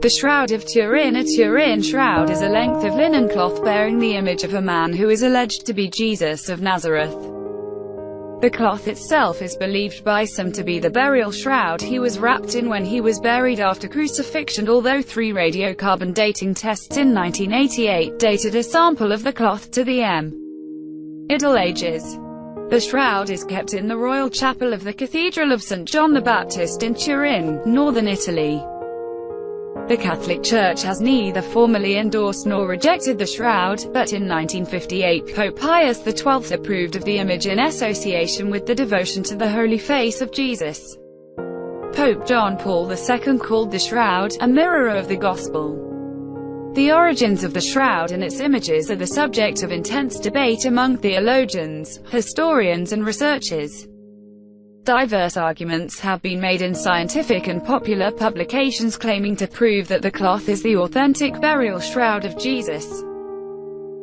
The Shroud of Turin. A Turin shroud is a length of linen cloth bearing the image of a man who is alleged to be Jesus of Nazareth. The cloth itself is believed by some to be the burial shroud he was wrapped in when he was buried after crucifixion, although 3 radiocarbon dating tests in 1988 dated a sample of the cloth to the Middle Ages. The shroud is kept in the royal chapel of the Cathedral of St. John the Baptist in Turin, northern Italy. The Catholic Church has neither formally endorsed nor rejected the shroud, but in 1958 Pope Pius XII approved of the image in association with the devotion to the Holy Face of Jesus. Pope John Paul II called the shroud a mirror of the Gospel. The origins of the shroud and its images are the subject of intense debate among theologians, historians and researchers. Diverse arguments have been made in scientific and popular publications claiming to prove that the cloth is the authentic burial shroud of Jesus.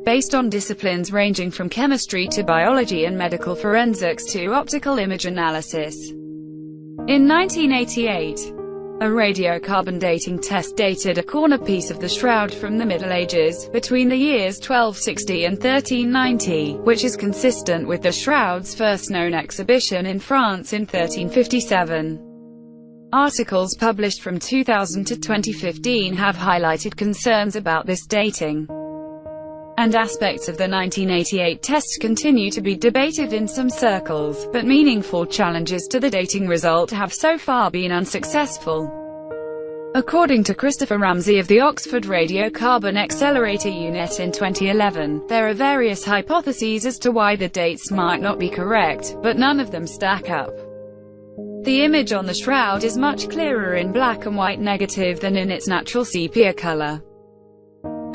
Based on disciplines ranging from chemistry to biology and medical forensics to optical image analysis. In 1988, a radiocarbon dating test dated a corner piece of the shroud from the Middle Ages, between the years 1260 and 1390, which is consistent with the shroud's first known exhibition in France in 1357. Articles published from 2000 to 2015 have highlighted concerns about this dating, and aspects of the 1988 test continue to be debated in some circles, but meaningful challenges to the dating result have so far been unsuccessful. According to Christopher Ramsey of the Oxford Radiocarbon Accelerator Unit in 2011, there are various hypotheses as to why the dates might not be correct, but none of them stack up. The image on the shroud is much clearer in black and white negative than in its natural sepia color.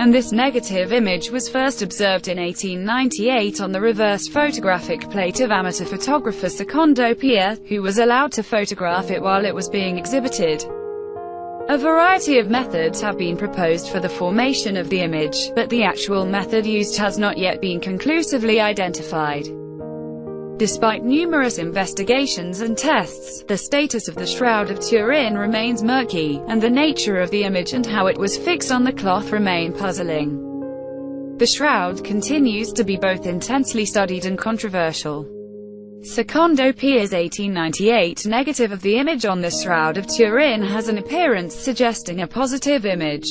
And this negative image was first observed in 1898 on the reverse photographic plate of amateur photographer Secondo Pia, who was allowed to photograph it while it was being exhibited. A variety of methods have been proposed for the formation of the image, but the actual method used has not yet been conclusively identified. Despite numerous investigations and tests, the status of the Shroud of Turin remains murky, and the nature of the image and how it was fixed on the cloth remain puzzling. The shroud continues to be both intensely studied and controversial. Secondo Pia's 1898 negative of the image on the Shroud of Turin has an appearance suggesting a positive image.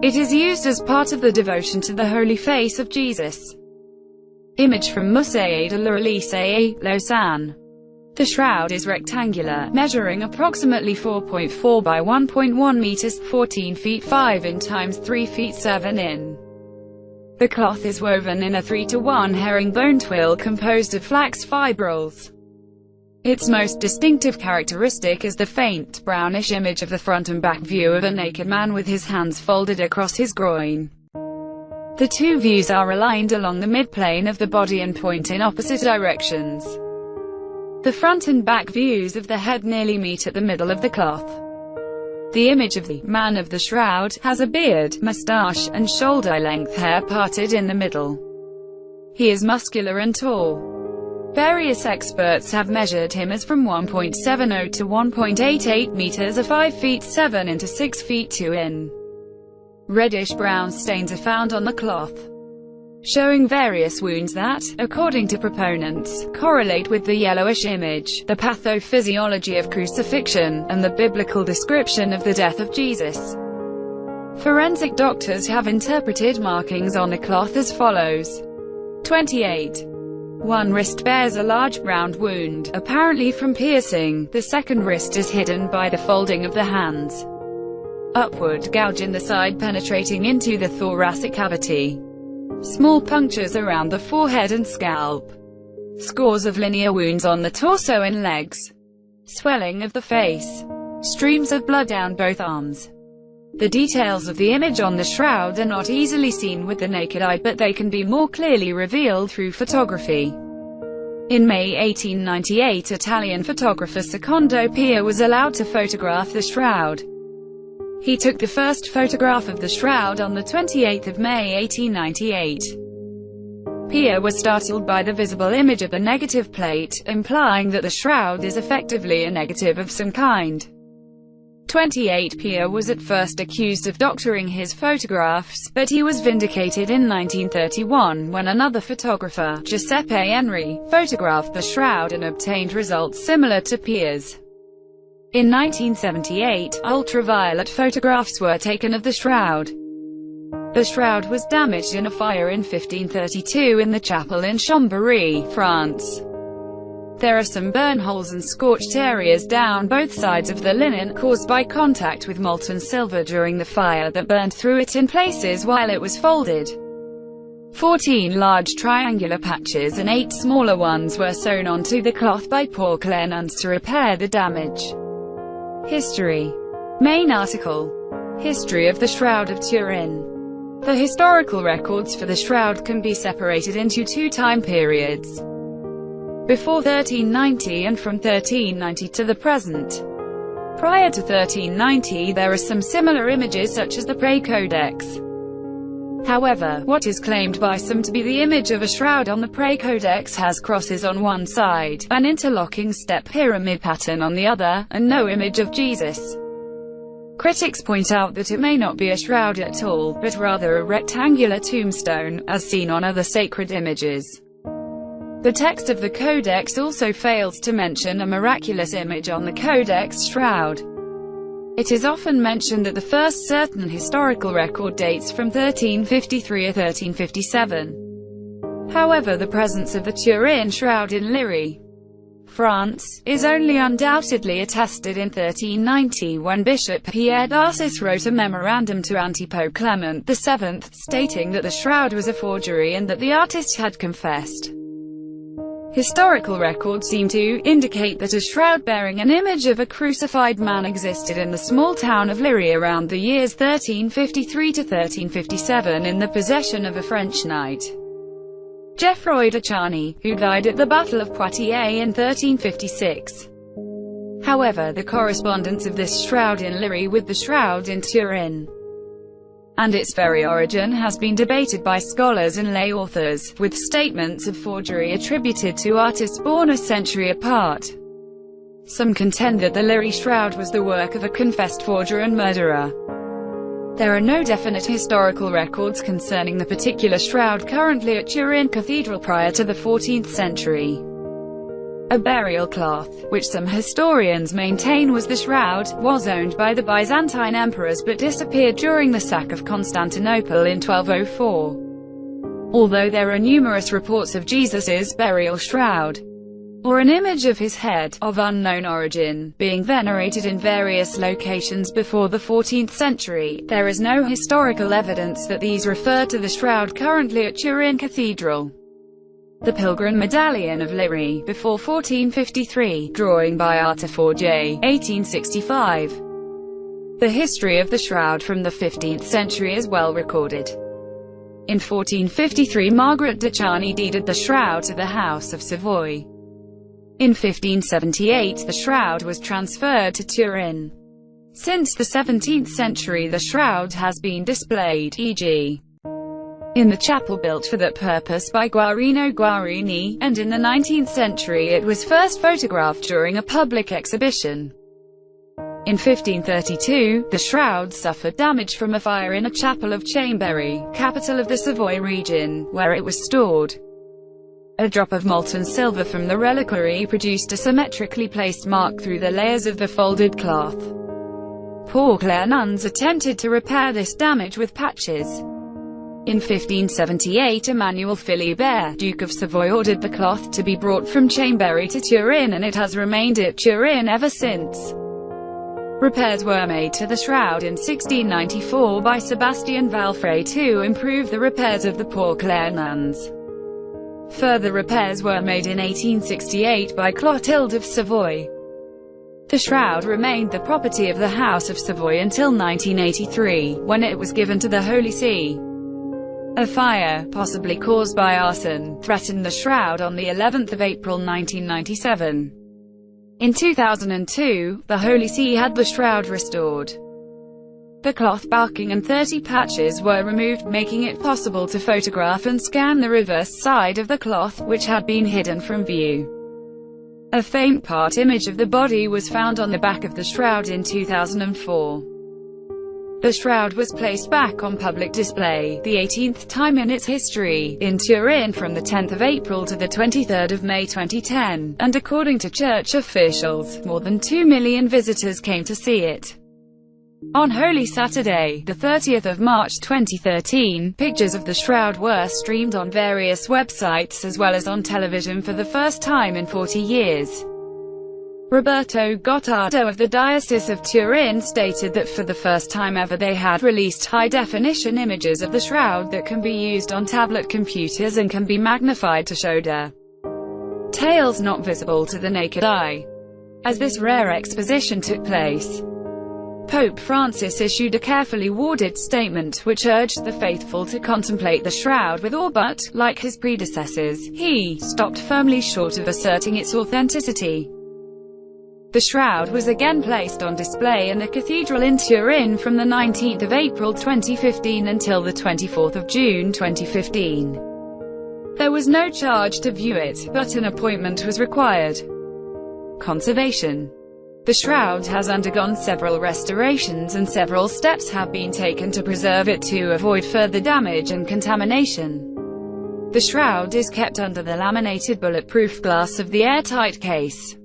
It is used as part of the devotion to the Holy Face of Jesus. Image from Musée de l'Élysée, Lausanne. The shroud is rectangular, measuring approximately 4.4 by 1.1 meters, 14 feet 5 in times 3 feet 7 in. The cloth is woven in a 3-to-1 herringbone twill composed of flax fibrils. Its most distinctive characteristic is the faint, brownish image of the front and back view of a naked man with his hands folded across his groin. The two views are aligned along the midplane of the body and point in opposite directions. The front and back views of the head nearly meet at the middle of the cloth. The image of the man of the shroud has a beard, mustache, and shoulder-length hair parted in the middle. He is muscular and tall. Various experts have measured him as from 1.70 to 1.88 meters or 5 feet 7 into 6 feet 2 in. Reddish-brown stains are found on the cloth, showing various wounds that, according to proponents, correlate with the yellowish image, the pathophysiology of crucifixion, and the biblical description of the death of Jesus. Forensic doctors have interpreted markings on the cloth as follows. 28. One wrist bears a large round wound, apparently from piercing. The second wrist is hidden by the folding of the hands. Upward gouge in the side penetrating into the thoracic cavity. Small punctures around the forehead and scalp. Scores of linear wounds on the torso and legs. Swelling of the face. Streams of blood down both arms. The details of the image on the shroud are not easily seen with the naked eye, but they can be more clearly revealed through photography. In May 1898, Italian photographer Secondo Pia was allowed to photograph the shroud. He took the first photograph of the shroud on the 28th of May 1898. Pia was startled by the visible image of the negative plate, implying that the shroud is effectively a negative of some kind. 28. Pierre was at first accused of doctoring his photographs, but he was vindicated in 1931 when another photographer, Giuseppe Henry, photographed the shroud and obtained results similar to Pierre's. In 1978, ultraviolet photographs were taken of the shroud. The shroud was damaged in a fire in 1532 in the chapel in Chambéry, France. There are some burn holes and scorched areas down both sides of the linen caused by contact with molten silver during the fire that burned through it in places while it was folded. 14 large triangular patches and 8 smaller ones were sewn onto the cloth by Paul Clare nuns to repair the damage. History. Main article. History of the Shroud of Turin. The historical records for the shroud can be separated into two time periods: before 1390 and from 1390 to the present. Prior to 1390 there are some similar images such as the Prayer Codex. However, what is claimed by some to be the image of a shroud on the Prayer Codex has crosses on one side, an interlocking step pyramid pattern on the other, and no image of Jesus. Critics point out that it may not be a shroud at all, but rather a rectangular tombstone, as seen on other sacred images. The text of the Codex also fails to mention a miraculous image on the Codex shroud. It is often mentioned that the first certain historical record dates from 1353 or 1357. However, the presence of the Turin shroud in Liry, France, is only undoubtedly attested in 1390 when Bishop Pierre d'Arcis wrote a memorandum to Antipope Clement VII, stating that the shroud was a forgery and that the artist had confessed. Historical records seem to indicate that a shroud bearing an image of a crucified man existed in the small town of Liry around the years 1353 to 1357 in the possession of a French knight, Geoffroy de Charny, who died at the Battle of Poitiers in 1356. However, the correspondence of this shroud in Liry with the shroud in Turin and its very origin has been debated by scholars and lay authors, with statements of forgery attributed to artists born a century apart. Some contend that the Liry shroud was the work of a confessed forger and murderer. There are no definite historical records concerning the particular shroud currently at Turin Cathedral prior to the 14th century. A burial cloth, which some historians maintain was the shroud, was owned by the Byzantine emperors but disappeared during the sack of Constantinople in 1204. Although there are numerous reports of Jesus's burial shroud, or an image of his head, of unknown origin, being venerated in various locations before the 14th century, there is no historical evidence that these refer to the shroud currently at Turin Cathedral. The Pilgrim Medallion of Liry, before 1453, drawing by Arthur Forget, 1865. The history of the shroud from the 15th century is well recorded. In 1453 Margaret de Charny deeded the shroud to the House of Savoy. In 1578 the shroud was transferred to Turin. Since the 17th century the shroud has been displayed, e.g. in the chapel built for that purpose by Guarino Guarini, and in the 19th century it was first photographed during a public exhibition. In 1532, the shroud suffered damage from a fire in a chapel of Chambéry, capital of the Savoy region, where it was stored. A drop of molten silver from the reliquary produced a symmetrically placed mark through the layers of the folded cloth. Paul Clare nuns attempted to repair this damage with patches. In 1578 Emmanuel Philibert, Duke of Savoy, ordered the cloth to be brought from Chambéry to Turin, and it has remained at Turin ever since. Repairs were made to the shroud in 1694 by Sebastian Valfray to improve the repairs of the Paul Clare nuns. Further repairs were made in 1868 by Clotilde of Savoy. The shroud remained the property of the House of Savoy until 1983, when it was given to the Holy See. A fire, possibly caused by arson, threatened the shroud on the 11th of April 1997. In 2002, the Holy See had the shroud restored. The cloth backing and 30 patches were removed, making it possible to photograph and scan the reverse side of the cloth, which had been hidden from view. A faint part image of the body was found on the back of the shroud in 2004. The shroud was placed back on public display, the 18th time in its history, in Turin from the 10th of April to the 23rd of May 2010, and according to church officials, more than 2 million visitors came to see it. On Holy Saturday, the 30th of March 2013, pictures of the shroud were streamed on various websites as well as on television for the first time in 40 years. Roberto Gottardo of the Diocese of Turin stated that for the first time ever they had released high-definition images of the shroud that can be used on tablet computers and can be magnified to show details not visible to the naked eye. As this rare exposition took place, Pope Francis issued a carefully worded statement which urged the faithful to contemplate the shroud with awe, but, like his predecessors, he stopped firmly short of asserting its authenticity. The shroud was again placed on display in the cathedral in Turin from the 19th of April 2015 until the 24th of June 2015. There was no charge to view it, but an appointment was required. Conservation. The shroud has undergone several restorations and several steps have been taken to preserve it to avoid further damage and contamination. The shroud is kept under the laminated bulletproof glass of the airtight case.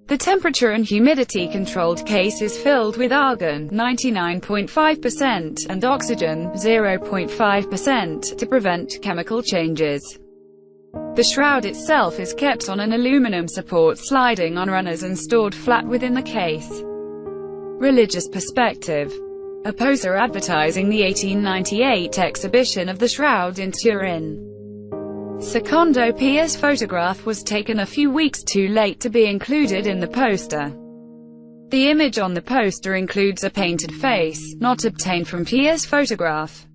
The temperature and humidity-controlled case is filled with argon 99.5% and oxygen 0.5% to prevent chemical changes. The shroud itself is kept on an aluminum support sliding on runners and stored flat within the case. Religious perspective. A poster advertising the 1898 exhibition of the shroud in Turin. Secondo Pia's photograph was taken a few weeks too late to be included in the poster. The image on the poster includes a painted face, not obtained from Pia's photograph.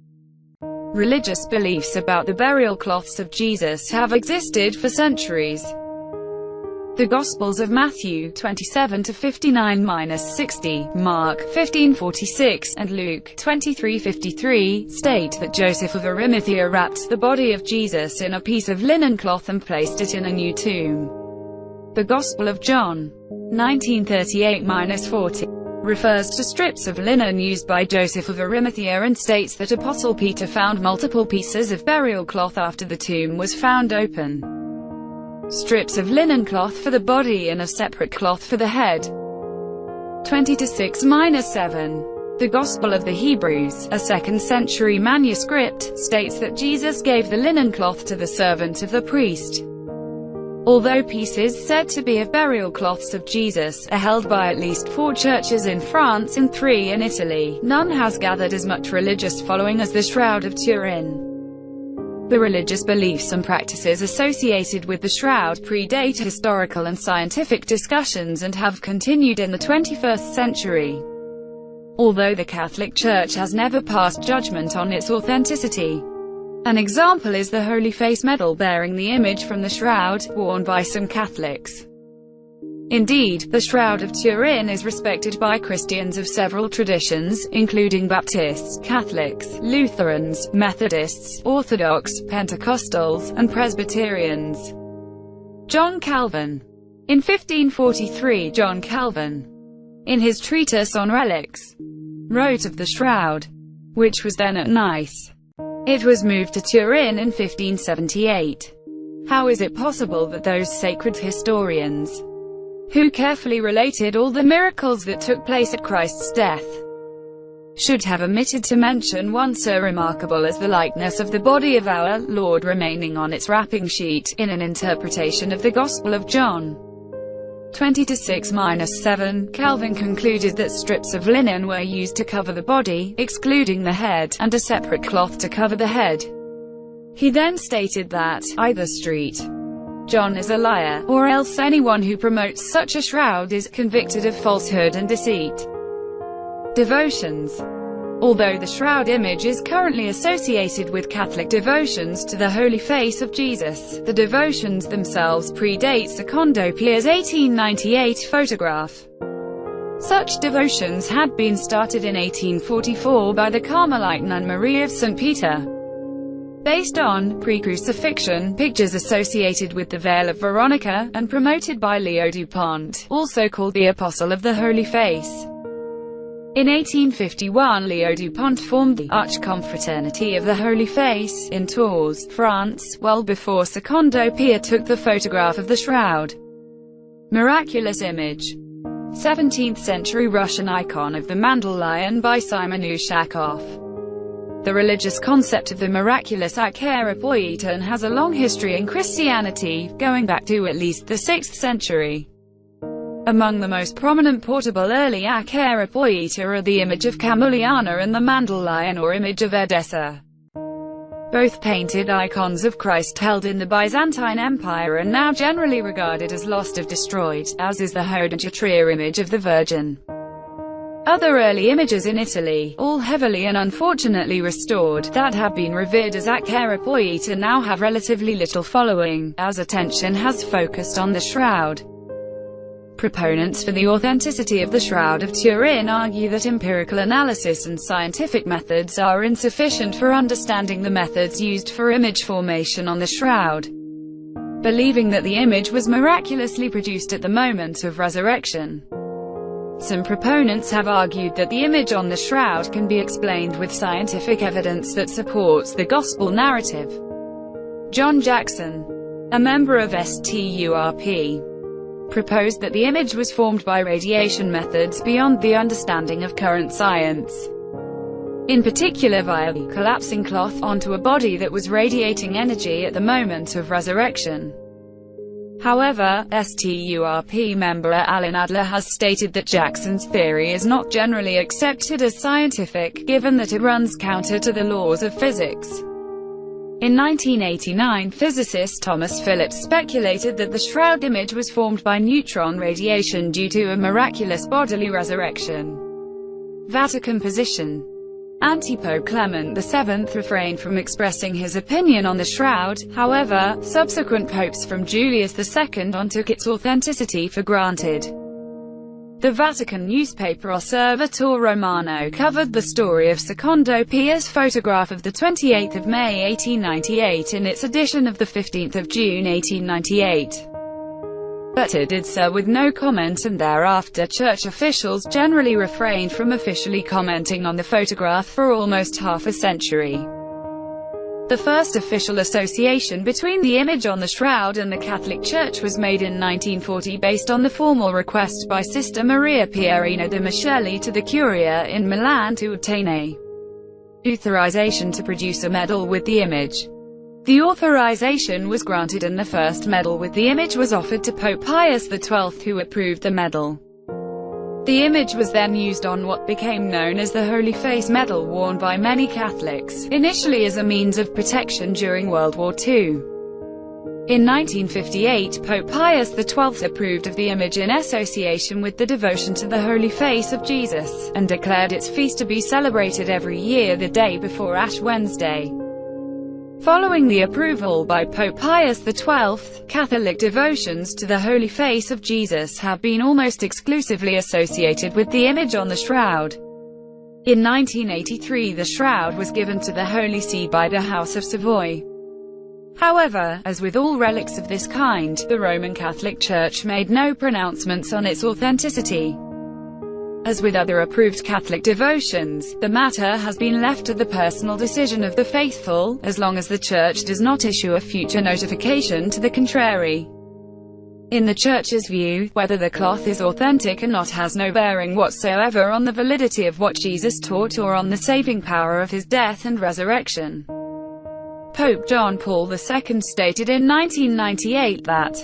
Religious beliefs about the burial cloths of Jesus have existed for centuries. The Gospels of Matthew 27-59-60, Mark 15:46, and Luke 23:53 state that Joseph of Arimathea wrapped the body of Jesus in a piece of linen cloth and placed it in a new tomb. The Gospel of John 19:38-40 refers to strips of linen used by Joseph of Arimathea and states that Apostle Peter found multiple pieces of burial cloth after the tomb was found open. Strips of linen cloth for the body and a separate cloth for the head. 20-6-7. The Gospel of the Hebrews, a 2nd century manuscript, states that Jesus gave the linen cloth to the servant of the priest. Although pieces said to be of burial cloths of Jesus are held by at least 4 churches in France and 3 in Italy, none has gathered as much religious following as the Shroud of Turin. The religious beliefs and practices associated with the shroud predate historical and scientific discussions and have continued in the 21st century. Although the Catholic Church has never passed judgment on its authenticity. An example is the Holy Face medal bearing the image from the shroud, worn by some Catholics. Indeed, the Shroud of Turin is respected by Christians of several traditions, including Baptists, Catholics, Lutherans, Methodists, Orthodox, Pentecostals, and Presbyterians. John Calvin. In 1543, John Calvin, in his treatise on relics, wrote of the shroud, which was then at Nice. It was moved to Turin in 1578. How is it possible that those sacred historians, who carefully related all the miracles that took place at Christ's death, should have omitted to mention one so remarkable as the likeness of the body of our Lord remaining on its wrapping sheet, in an interpretation of the Gospel of John 20-6-7, Calvin concluded that strips of linen were used to cover the body, excluding the head, and a separate cloth to cover the head. He then stated that, either St. John is a liar, or else anyone who promotes such a shroud is convicted of falsehood and deceit. Devotions. Although the shroud image is currently associated with Catholic devotions to the Holy Face of Jesus, the devotions themselves predate Secondo Pia's 1898 photograph. Such devotions had been started in 1844 by the Carmelite nun Marie of St. Peter. based on pre-crucifixion pictures associated with the Veil of Veronica, and promoted by Leo Dupont, also called the Apostle of the Holy Face. In 1851, Leo Dupont formed the Arch-Confraternity of the Holy Face in Tours, France, well before Secondo Pia took the photograph of the shroud. Miraculous image. 17th-century Russian icon of the Mandal Lion by Simon Ushakov. The religious concept of the miraculous Akerapoietin has a long history in Christianity, going back to at least the 6th century. Among the most prominent portable early Akerapoieta are the image of Camuliana and the Mandal Lion or image of Edessa. Both painted icons of Christ held in the Byzantine Empire are now generally regarded as lost or destroyed, as is the Hodengetria image of the Virgin. Other early images in Italy, all heavily and unfortunately restored, that have been revered as Akerapoieta now have relatively little following, as attention has focused on the shroud. Proponents for the authenticity of the Shroud of Turin argue that empirical analysis and scientific methods are insufficient for understanding the methods used for image formation on the shroud, believing that the image was miraculously produced at the moment of resurrection. Some proponents have argued that the image on the shroud can be explained with scientific evidence that supports the gospel narrative. John Jackson, a member of STURP, proposed that the image was formed by radiation methods beyond the understanding of current science, in particular via the collapsing cloth onto a body that was radiating energy at the moment of resurrection. However, STURP member Alan Adler has stated that Jackson's theory is not generally accepted as scientific, given that it runs counter to the laws of physics. In 1989, physicist Thomas Phillips speculated that the shroud image was formed by neutron radiation due to a miraculous bodily resurrection. Vatican position. Anti-Pope Clement VII refrained from expressing his opinion on the shroud, however, subsequent popes from Julius II on took its authenticity for granted. The Vatican newspaper Osservatore Romano covered the story of Secondo Pia's photograph of 28 May 1898 in its edition of 15 June 1898. But it did so with no comment, and thereafter church officials generally refrained from officially commenting on the photograph for almost half a century. The first official association between the image on the shroud and the Catholic Church was made in 1940 based on the formal request by Sister Maria Pierina de Micheli to the Curia in Milan to obtain a authorization to produce a medal with the image. The authorization was granted and the first medal with the image was offered to Pope Pius XII, who approved the medal. The image was then used on what became known as the Holy Face medal, worn by many Catholics, initially as a means of protection during World War II. In 1958, Pope Pius XII approved of the image in association with the devotion to the Holy Face of Jesus, and declared its feast to be celebrated every year the day before Ash Wednesday. Following the approval by Pope Pius XII, Catholic devotions to the Holy Face of Jesus have been almost exclusively associated with the image on the shroud. In 1983, the shroud was given to the Holy See by the House of Savoy. However, as with all relics of this kind, the Roman Catholic Church made no pronouncements on its authenticity. As with other approved Catholic devotions, the matter has been left to the personal decision of the faithful, as long as the Church does not issue a future notification to the contrary. In the Church's view, whether the cloth is authentic or not has no bearing whatsoever on the validity of what Jesus taught or on the saving power of his death and resurrection. Pope John Paul II stated in 1998 that,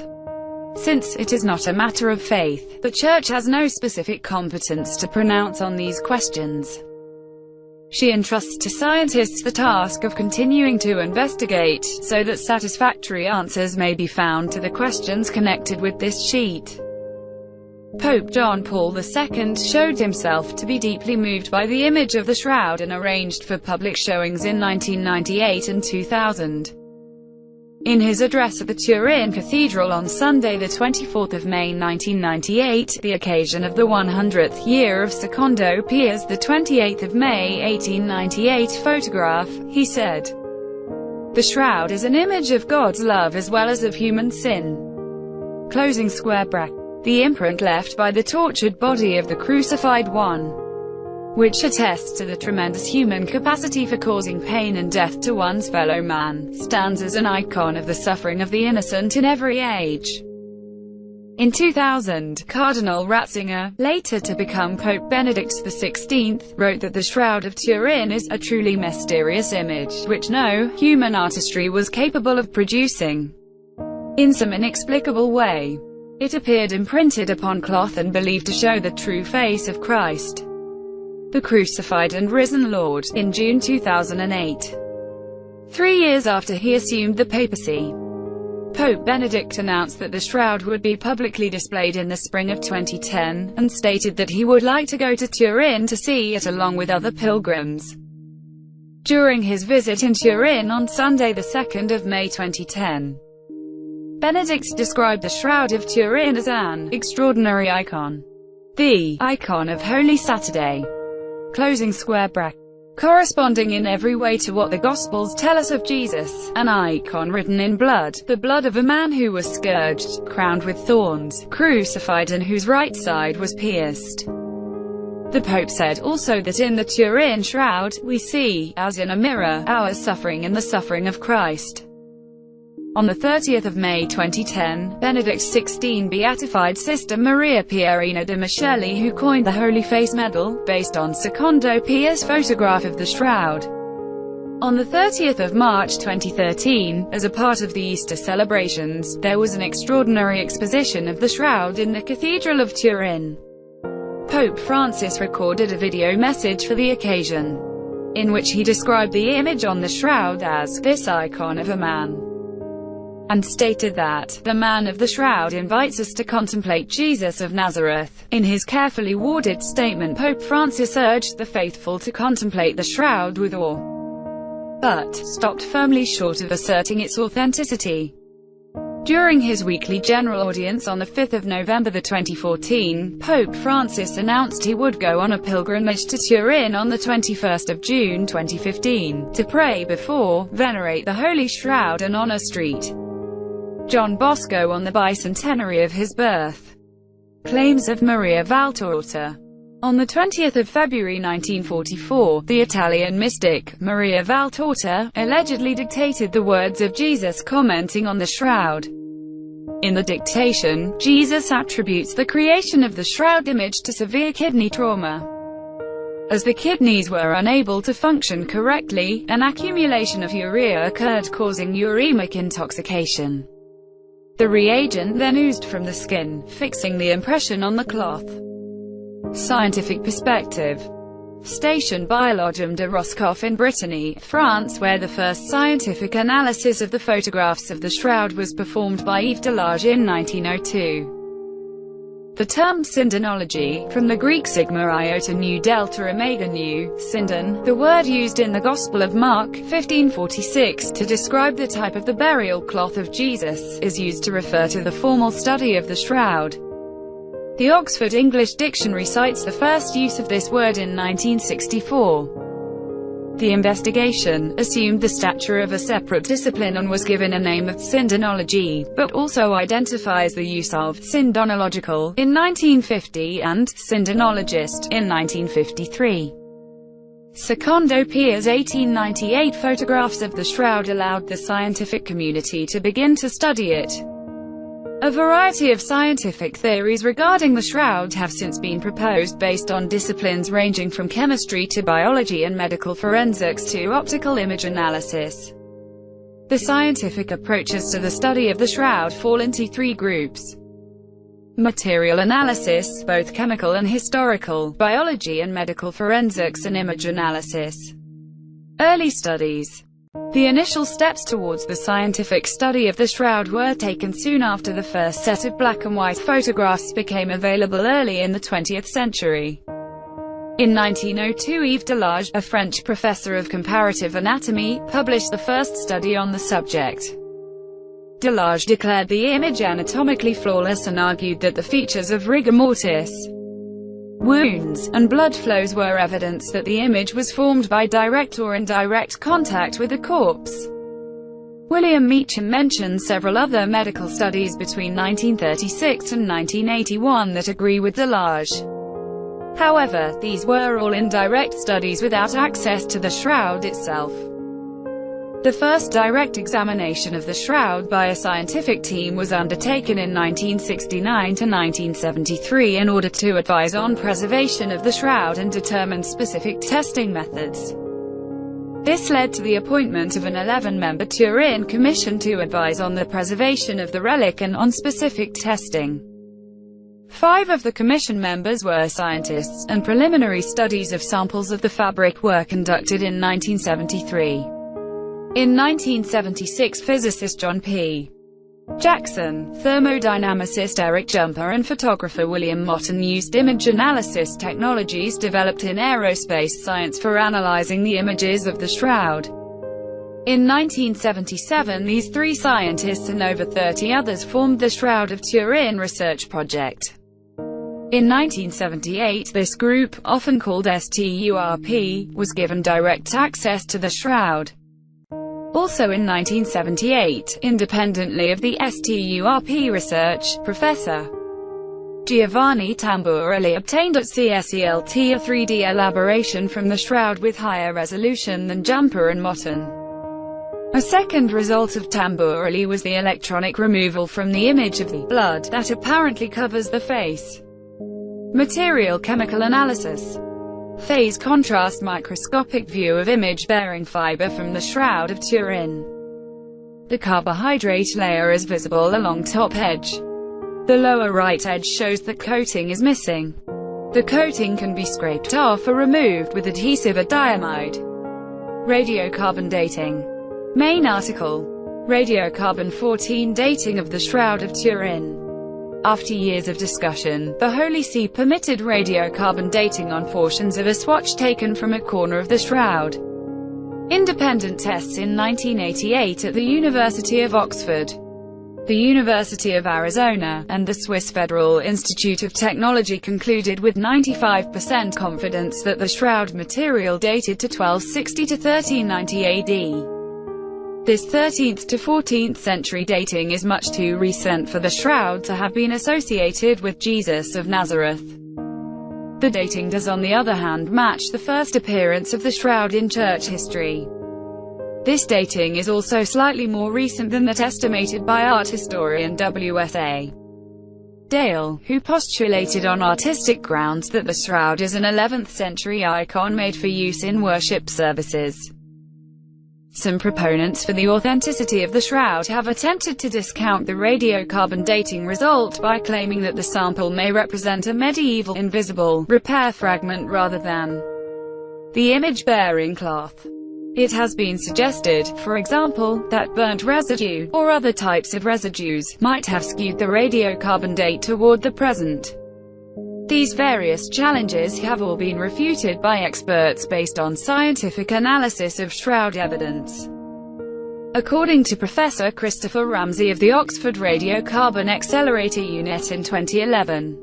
since it is not a matter of faith, the Church has no specific competence to pronounce on these questions. She entrusts to scientists the task of continuing to investigate, so that satisfactory answers may be found to the questions connected with this sheet. Pope John Paul II showed himself to be deeply moved by the image of the shroud and arranged for public showings in 1998 and 2000. In his address at the Turin Cathedral on Sunday 24 May 1998, the occasion of the 100th year of Secondo Pia's 28 May 1898 photograph, he said, The shroud is an image of God's love as well as of human sin. Closing square bracket. The imprint left by the tortured body of the crucified one, which attests to the tremendous human capacity for causing pain and death to one's fellow man, stands as an icon of the suffering of the innocent in every age. In 2000, Cardinal Ratzinger, later to become Pope Benedict XVI, wrote that the Shroud of Turin is a truly mysterious image, which no human artistry was capable of producing. In some inexplicable way, it appeared imprinted upon cloth and believed to show the true face of Christ, the crucified and risen Lord, in June 2008. 3 years after he assumed the papacy, Pope Benedict announced that the shroud would be publicly displayed in the spring of 2010, and stated that he would like to go to Turin to see it along with other pilgrims. During his visit in Turin on Sunday, 2 May 2010, Benedict described the Shroud of Turin as an extraordinary icon, the icon of Holy Saturday, closing square bracket, corresponding in every way to what the Gospels tell us of Jesus, an icon written in blood, the blood of a man who was scourged, crowned with thorns, crucified, and whose right side was pierced. The Pope said also that in the Turin shroud, we see, as in a mirror, our suffering and the suffering of Christ. On 30 May 2010, Benedict XVI beatified Sister Maria Pierina de Micheli, who coined the Holy Face Medal, based on Secondo Pia's photograph of the shroud. On 30 March 2013, as a part of the Easter celebrations, there was an extraordinary exposition of the shroud in the Cathedral of Turin. Pope Francis recorded a video message for the occasion, in which he described the image on the shroud as this icon of a man, and stated that the man of the shroud invites us to contemplate Jesus of Nazareth. In his carefully worded statement, Pope Francis urged the faithful to contemplate the shroud with awe, but stopped firmly short of asserting its authenticity. During his weekly general audience on 5 November 2014, Pope Francis announced he would go on a pilgrimage to Turin on 21 June 2015, to pray before, venerate the Holy Shroud and honor St. John Bosco on the bicentenary of his birth. Claims of Maria Valtorta. On 20 February 1944, the Italian mystic, Maria Valtorta, allegedly dictated the words of Jesus commenting on the shroud. In the dictation, Jesus attributes the creation of the shroud image to severe kidney trauma. As the kidneys were unable to function correctly, an accumulation of urea occurred, causing uremic intoxication. The reagent then oozed from the skin, fixing the impression on the cloth. Scientific perspective. Station Biologum de Roscoff in Brittany, France, where the first scientific analysis of the photographs of the shroud was performed by Yves Delage in 1902. The term syndenology, from the Greek sigma iota nu delta omega nu, syndon, the word used in the Gospel of Mark, 1546, to describe the type of the burial cloth of Jesus, is used to refer to the formal study of the shroud. The Oxford English Dictionary cites the first use of this word in 1964. The investigation assumed the stature of a separate discipline and was given a name of syndenology, but also identifies the use of syndonological in 1950 and syndenologist in 1953. Secondo Pia's 1898 photographs of the shroud allowed the scientific community to begin to study it. A variety of scientific theories regarding the shroud have since been proposed based on disciplines ranging from chemistry to biology and medical forensics to optical image analysis. The scientific approaches to the study of the shroud fall into three groups: material analysis, both chemical and historical, biology and medical forensics, and image analysis. Early studies. The initial steps towards the scientific study of the shroud were taken soon after the first set of black and white photographs became available early in the 20th century. In 1902, Yves Delage, a French professor of comparative anatomy, published the first study on the subject. Delage declared the image anatomically flawless and argued that the features of rigor mortis, wounds, and blood flows were evidence that the image was formed by direct or indirect contact with a corpse. William Meacham mentions several other medical studies between 1936 and 1981 that agree with Delage. However, these were all indirect studies without access to the shroud itself. The first direct examination of the shroud by a scientific team was undertaken in 1969 to 1973 in order to advise on preservation of the shroud and determine specific testing methods. This led to the appointment of an 11-member Turin Commission to advise on the preservation of the relic and on specific testing. 5 of the commission members were scientists, and preliminary studies of samples of the fabric were conducted in 1973. In 1976, physicist John P. Jackson, thermodynamicist Eric Jumper and photographer William Motten used image analysis technologies developed in aerospace science for analyzing the images of the shroud. In 1977, these 3 scientists and over 30 others formed the Shroud of Turin research project. In 1978, this group, often called STURP, was given direct access to the shroud. Also in 1978, independently of the STURP research, Professor Giovanni Tamburelli obtained at CSELT a 3D elaboration from the shroud with higher resolution than Jumper and Motten. A second result of Tamburelli was the electronic removal from the image of the blood that apparently covers the face. Material chemical analysis. Phase contrast microscopic view of image-bearing fiber from the Shroud of Turin. The carbohydrate layer is visible along top edge. The lower right edge shows that coating is missing. The coating can be scraped off or removed with adhesive or diamide. Radiocarbon dating. Main article. Radiocarbon-14 dating of the Shroud of Turin. After years of discussion, the Holy See permitted radiocarbon dating on portions of a swatch taken from a corner of the shroud. Independent tests in 1988 at the University of Oxford, the University of Arizona, and the Swiss Federal Institute of Technology concluded with 95% confidence that the shroud material dated to 1260 to 1390 AD. This 13th to 14th century dating is much too recent for the shroud to have been associated with Jesus of Nazareth. The dating does on the other hand match the first appearance of the shroud in church history. This dating is also slightly more recent than that estimated by art historian W.S.A. Dale, who postulated on artistic grounds that the shroud is an 11th century icon made for use in worship services. Some proponents for the authenticity of the shroud have attempted to discount the radiocarbon dating result by claiming that the sample may represent a medieval invisible repair fragment rather than the image-bearing cloth. It has been suggested, for example, that burnt residue, or other types of residues, might have skewed the radiocarbon date toward the present. These various challenges have all been refuted by experts based on scientific analysis of shroud evidence. According to Professor Christopher Ramsey of the Oxford Radiocarbon Accelerator Unit in 2011,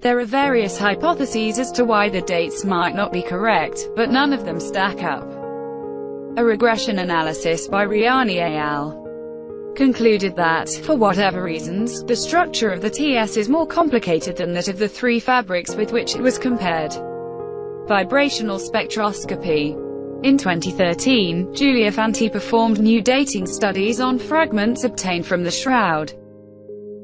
there are various hypotheses as to why the dates might not be correct, but none of them stack up. A regression analysis by Riani et al. Concluded that, for whatever reasons, the structure of the TS is more complicated than that of the 3 fabrics with which it was compared. Vibrational spectroscopy. In 2013, Giulio Fanti performed new dating studies on fragments obtained from the shroud.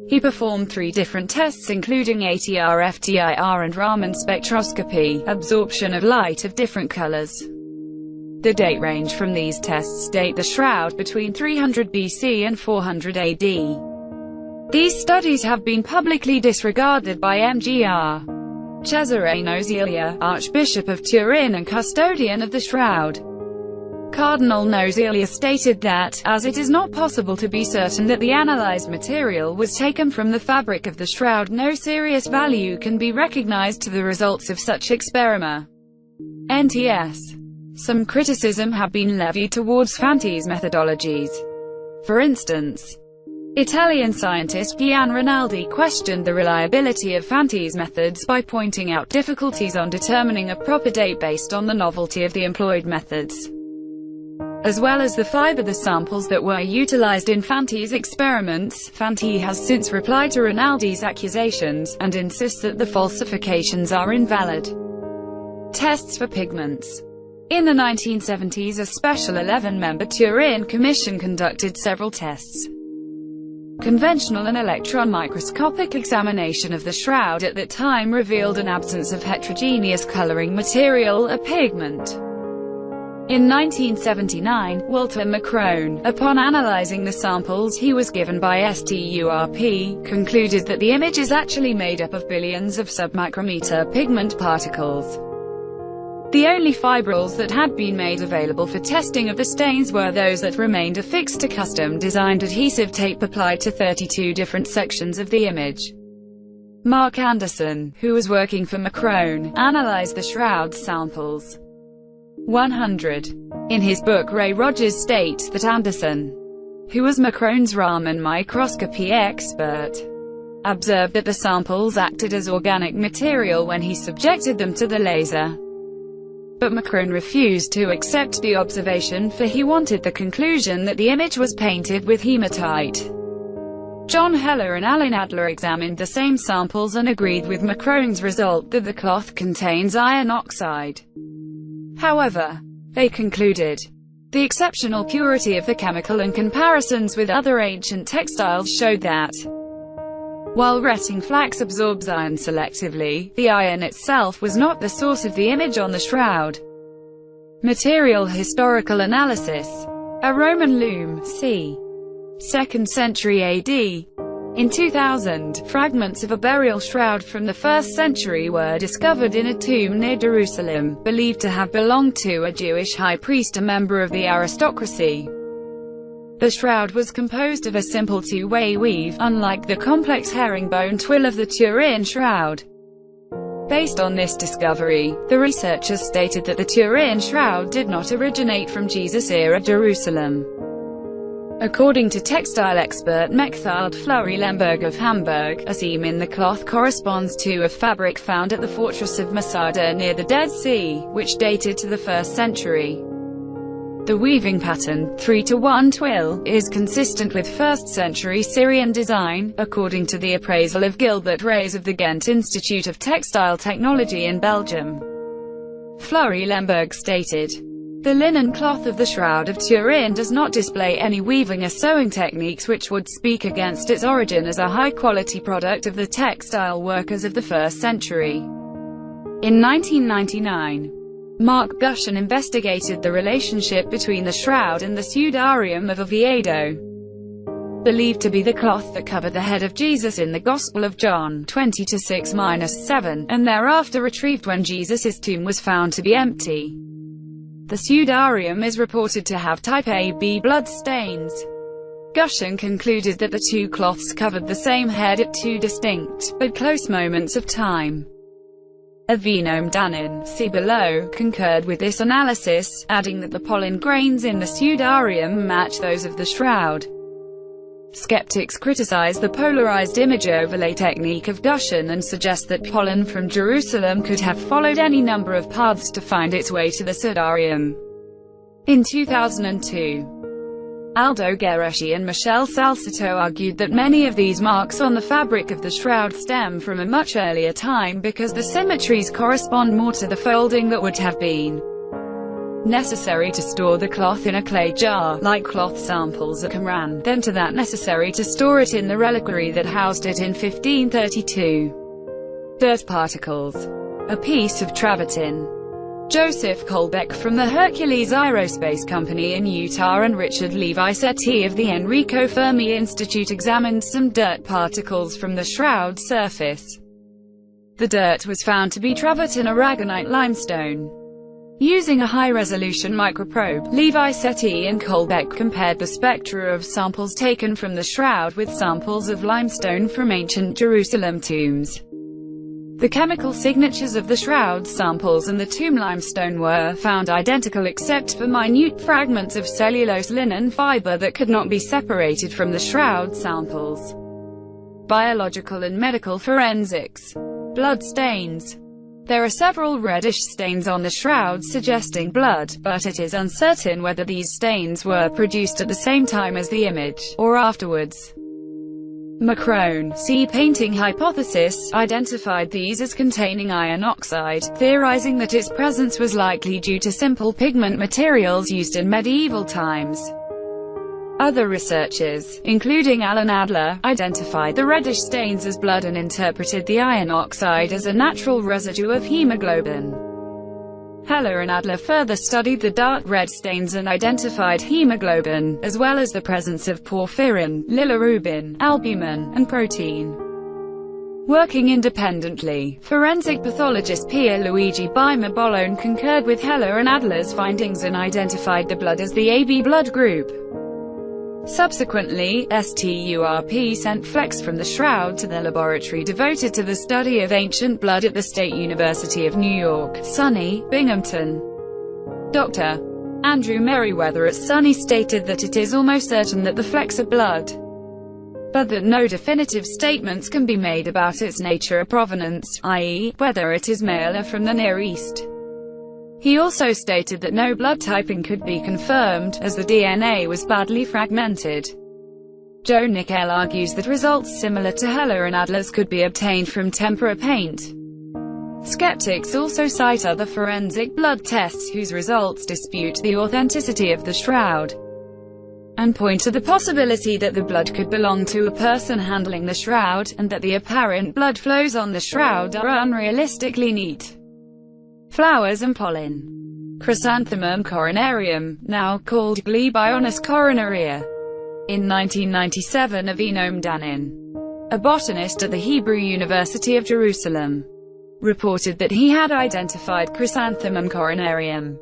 He performed 3 different tests including ATR, FTIR and Raman spectroscopy, absorption of light of different colors. The date range from these tests date the shroud between 300 BC and 400 AD. These studies have been publicly disregarded by Mgr. Cesare Nosiglia, Archbishop of Turin and custodian of the shroud. Cardinal Nosiglia stated that, as it is not possible to be certain that the analyzed material was taken from the fabric of the shroud, no serious value can be recognized to the results of such experiment. NTS. Some criticism have been levied towards Fanti's methodologies. For instance, Italian scientist Gian Rinaldi questioned the reliability of Fanti's methods by pointing out difficulties on determining a proper date based on the novelty of the employed methods. as well as the fiber. The samples that were utilized in Fanti's experiments. Fanti has since replied to Rinaldi's accusations, and insists that the falsifications are invalid. Tests for pigments. In the 1970s, a special 11-member Turin Commission conducted several tests. Conventional and electron microscopic examination of the shroud at that time revealed an absence of heterogeneous coloring material, a pigment. In 1979, Walter Macrone, upon analyzing the samples he was given by STURP, concluded that the image is actually made up of billions of submicrometer pigment particles. The only fibrils that had been made available for testing of the stains were those that remained affixed to custom-designed adhesive tape applied to 32 different sections of the image. Mark Anderson, who was working for Macrone, analyzed the shroud samples. 100. In his book, Ray Rogers states that Anderson, who was Macrone's Raman microscopy expert, observed that the samples acted as organic material when he subjected them to the laser. But Macrone refused to accept the observation, for he wanted the conclusion that the image was painted with hematite. John Heller and Alan Adler examined the same samples and agreed with Macrone's result that the cloth contains iron oxide. However, they concluded, the exceptional purity of the chemical and comparisons with other ancient textiles showed that, while retting flax absorbs iron selectively, the iron itself was not the source of the image on the shroud. Material historical analysis. A Roman loom, c. 2nd century AD. In 2000, fragments of a burial shroud from the 1st century were discovered in a tomb near Jerusalem, believed to have belonged to a Jewish high priest, a member of the aristocracy. The shroud was composed of a simple two-way weave, unlike the complex herringbone twill of the Turin shroud. Based on this discovery, the researchers stated that the Turin shroud did not originate from Jesus-era Jerusalem. According to textile expert Mechthild Fleury-Lemberg of Hamburg, a seam in the cloth corresponds to a fabric found at the fortress of Masada near the Dead Sea, which dated to the 1st century. The weaving pattern, 3-to-1 twill, is consistent with 1st century Syrian design, according to the appraisal of Gilbert Reyes of the Ghent Institute of Textile Technology in Belgium. Fleury-Lemberg stated, the linen cloth of the Shroud of Turin does not display any weaving or sewing techniques which would speak against its origin as a high-quality product of the textile workers of the 1st century. In 1999, Mark Gushan investigated the relationship between the shroud and the Sudarium of Oviedo, believed to be the cloth that covered the head of Jesus in the Gospel of John 20-6-7, and thereafter retrieved when Jesus' tomb was found to be empty. The Sudarium is reported to have type AB blood stains. Gushan concluded that the two cloths covered the same head at two distinct, but close moments of time. Avinome Danin, see below, concurred with this analysis, adding that the pollen grains in the Sudarium match those of the shroud. Skeptics criticize the polarized image overlay technique of Gushan and suggest that pollen from Jerusalem could have followed any number of paths to find its way to the Sudarium. In 2002, Aldo Guerreschi and Michele Salsato argued that many of these marks on the fabric of the shroud stem from a much earlier time because the symmetries correspond more to the folding that would have been necessary to store the cloth in a clay jar, like cloth samples at Qumran, than to that necessary to store it in the reliquary that housed it in 1532. Dirt particles. A piece of travertine. Joseph Colbeck from the Hercules Aerospace Company in Utah and Richard Levi Setti of the Enrico Fermi Institute examined some dirt particles from the shroud surface. The dirt was found to be travertine aragonite limestone. Using a high-resolution microprobe, Levi Setti and Colbeck compared the spectra of samples taken from the shroud with samples of limestone from ancient Jerusalem tombs. The chemical signatures of the shroud samples and the tomb limestone were found identical except for minute fragments of cellulose linen fiber that could not be separated from the shroud samples. Biological and medical forensics. Blood stains. There are several reddish stains on the shroud suggesting blood, but it is uncertain whether these stains were produced at the same time as the image, or afterwards. Macrone, sea painting hypothesis, identified these as containing iron oxide, theorizing that its presence was likely due to simple pigment materials used in medieval times. Other researchers, including Alan Adler, identified the reddish stains as blood and interpreted the iron oxide as a natural residue of hemoglobin. Heller and Adler further studied the dark red stains and identified hemoglobin, as well as the presence of porphyrin, bilirubin, albumin, and protein. Working independently, forensic pathologist Pierluigi Bologna concurred with Heller and Adler's findings and identified the blood as the AB blood group. Subsequently, STURP sent flecks from the shroud to the laboratory devoted to the study of ancient blood at the State University of New York, SUNY, Binghamton. Dr. Andrew Merriweather at SUNY stated that it is almost certain that the flecks are blood, but that no definitive statements can be made about its nature or provenance, i.e., whether it is male or from the Near East. He also stated that no blood typing could be confirmed, as the DNA was badly fragmented. Joe Nickel argues that results similar to Heller and Adler's could be obtained from tempera paint. Skeptics also cite other forensic blood tests whose results dispute the authenticity of the shroud, and point to the possibility that the blood could belong to a person handling the shroud, and that the apparent blood flows on the shroud are unrealistically neat. Flowers and pollen. Chrysanthemum coronarium, now called Glebionus coronaria. In 1997 Avinoam Danin, a botanist at the Hebrew University of Jerusalem, reported that he had identified Chrysanthemum coronarium,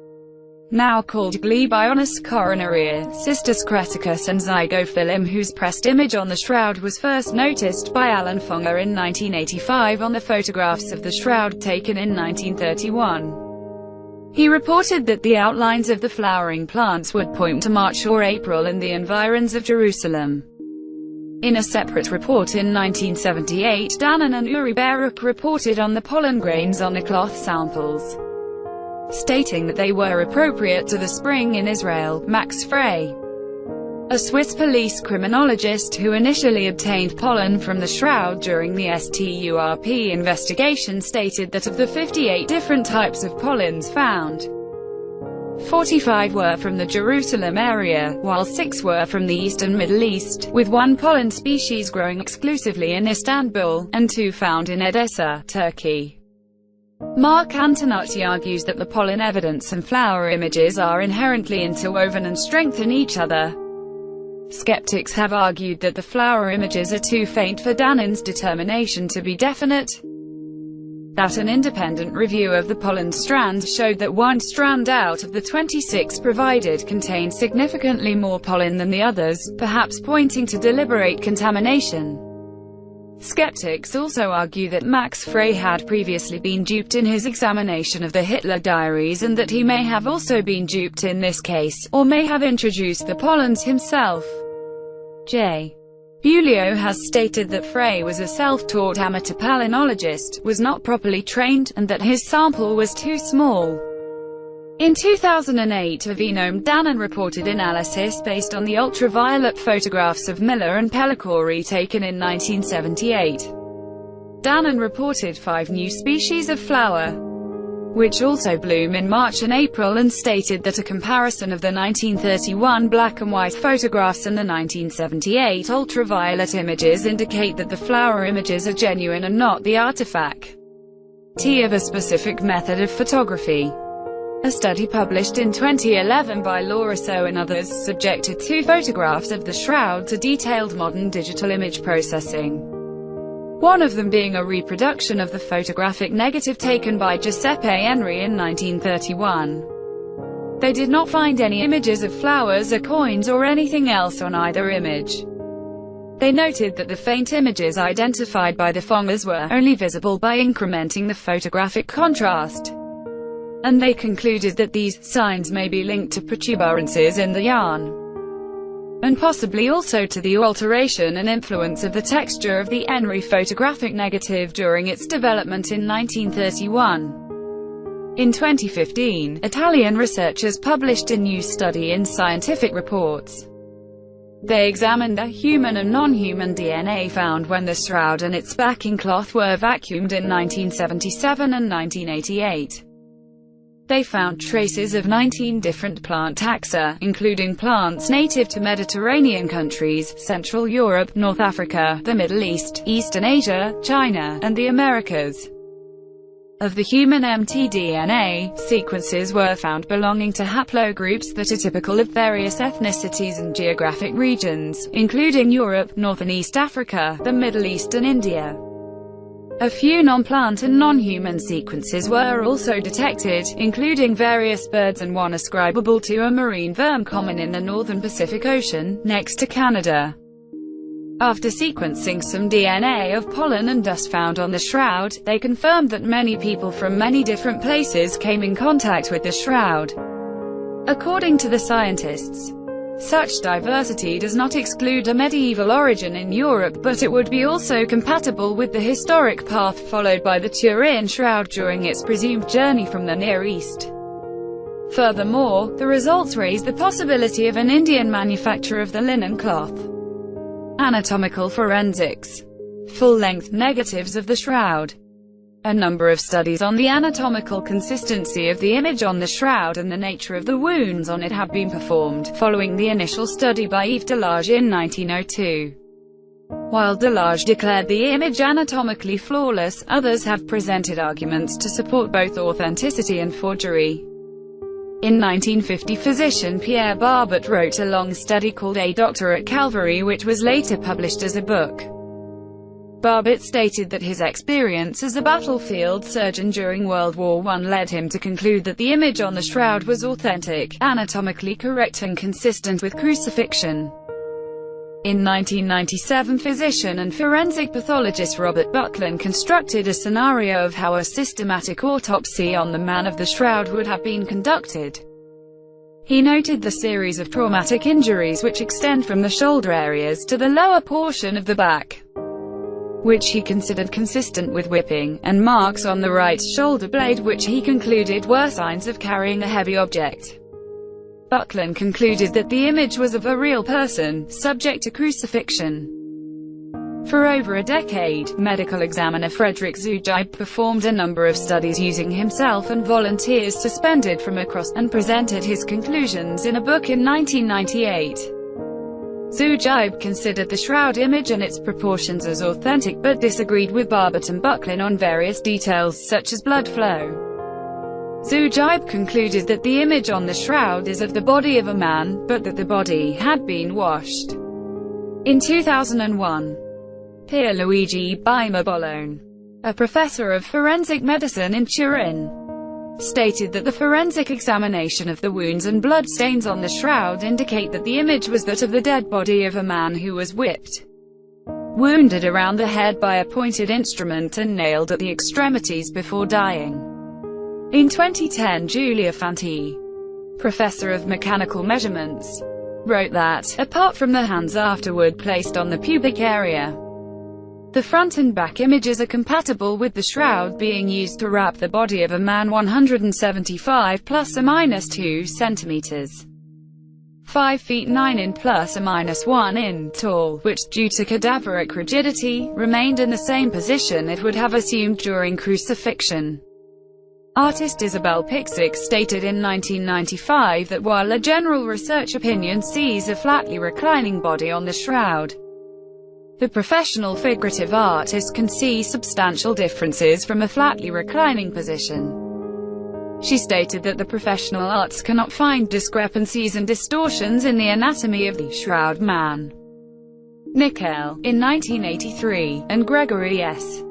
now called Glebionus coronaria, Cistus creticus and zygophyllum, whose pressed image on the shroud was first noticed by Alan Fonger in 1985 on the photographs of the shroud taken in 1931. He reported that the outlines of the flowering plants would point to March or April in the environs of Jerusalem. In a separate report in 1978, Danon and Uri Baruch reported on the pollen grains on the cloth samples, stating that they were appropriate to the spring in Israel. Max Frey, a Swiss police criminologist who initially obtained pollen from the shroud during the STURP investigation, stated that of the 58 different types of pollens found, 45 were from the Jerusalem area, while 6 were from the East and Middle East, with 1 pollen species growing exclusively in Istanbul, and 2 found in Edessa, Turkey. Mark Antonucci argues that the pollen evidence and flower images are inherently interwoven and strengthen each other. Skeptics have argued that the flower images are too faint for Danin's determination to be definite, that an independent review of the pollen strands showed that one strand out of the 26 provided contained significantly more pollen than the others, perhaps pointing to deliberate contamination. Skeptics also argue that Max Frey had previously been duped in his examination of the Hitler diaries and that he may have also been duped in this case, or may have introduced the pollens himself. J. Bulio has stated that Frey was a self-taught amateur palynologist, was not properly trained, and that his sample was too small. In 2008, Avinoam Danon reported analysis based on the ultraviolet photographs of Miller and Pellicory taken in 1978. Danon reported 5 new species of flower, which also bloom in March and April, and stated that a comparison of the 1931 black and white photographs and the 1978 ultraviolet images indicate that the flower images are genuine and not the artifact of a specific method of photography. A study published in 2011 by Laura So and others subjected 2 photographs of the shroud to detailed modern digital image processing, one of them being a reproduction of the photographic negative taken by Giuseppe Enri in 1931. They did not find any images of flowers or coins or anything else on either image. They noted that the faint images identified by the Fongers were only visible by incrementing the photographic contrast, and they concluded that these signs may be linked to protuberances in the yarn. and possibly also to the alteration and influence of the texture of the Henry photographic negative during its development in 1931. In 2015, Italian researchers published a new study in Scientific Reports. They examined the human and non-human DNA found when the shroud and its backing cloth were vacuumed in 1977 and 1988. They found traces of 19 different plant taxa, including plants native to Mediterranean countries, Central Europe, North Africa, the Middle East, Eastern Asia, China, and the Americas. Of the human mtDNA, sequences were found belonging to haplogroups that are typical of various ethnicities and geographic regions, including Europe, North and East Africa, the Middle East and India. A few non-plant and non-human sequences were also detected, including various birds and one ascribable to a marine worm common in the northern Pacific Ocean, next to Canada. After sequencing some DNA of pollen and dust found on the shroud, they confirmed that many people from many different places came in contact with the shroud. According to the scientists, such diversity does not exclude a medieval origin in Europe, but it would be also compatible with the historic path followed by the Turin shroud during its presumed journey from the Near East. Furthermore, the results raise the possibility of an Indian manufacture of the linen cloth. Anatomical forensics. Full-length negatives of the shroud. A number of studies on the anatomical consistency of the image on the shroud and the nature of the wounds on it have been performed, following the initial study by Yves Delage in 1902. While Delage declared the image anatomically flawless, others have presented arguments to support both authenticity and forgery. In 1950, physician Pierre Barbet wrote a long study called A Doctor at Calvary, which was later published as a book. Barbet stated that his experience as a battlefield surgeon during World War I led him to conclude that the image on the shroud was authentic, anatomically correct and consistent with crucifixion. In 1997, physician and forensic pathologist Robert Buckland constructed a scenario of how a systematic autopsy on the man of the shroud would have been conducted. He noted the series of traumatic injuries which extend from the shoulder areas to the lower portion of the back, which he considered consistent with whipping, and marks on the right shoulder blade which he concluded were signs of carrying a heavy object. Buckland concluded that the image was of a real person, subject to crucifixion. For over a decade, medical examiner Frederick Zugibe performed a number of studies using himself and volunteers suspended from a cross, and presented his conclusions in a book in 1998. Zugibe considered the shroud image and its proportions as authentic, but disagreed with Barbet and Buckland on various details such as blood flow. Zugibe concluded that the image on the shroud is of the body of a man, but that the body had been washed. In 2001, Pierluigi Bologna, a professor of forensic medicine in Turin, stated that the forensic examination of the wounds and blood stains on the shroud indicate that the image was that of the dead body of a man who was whipped, wounded around the head by a pointed instrument and nailed at the extremities before dying. In 2010, Giulia Fanti, professor of mechanical measurements, wrote that, apart from the hands afterward placed on the pubic area, the front and back images are compatible with the shroud being used to wrap the body of a man 175 ± 2 centimeters, 5 feet 9 in ± 1 in tall, which, due to cadaveric rigidity, remained in the same position it would have assumed during crucifixion. Artist Isabel Pixik stated in 1995 that while a general research opinion sees a flatly reclining body on the shroud, the professional figurative artist can see substantial differences from a flatly reclining position. She stated that the professional arts cannot find discrepancies and distortions in the anatomy of the shroud man. Nickel, in 1983, and Gregory S.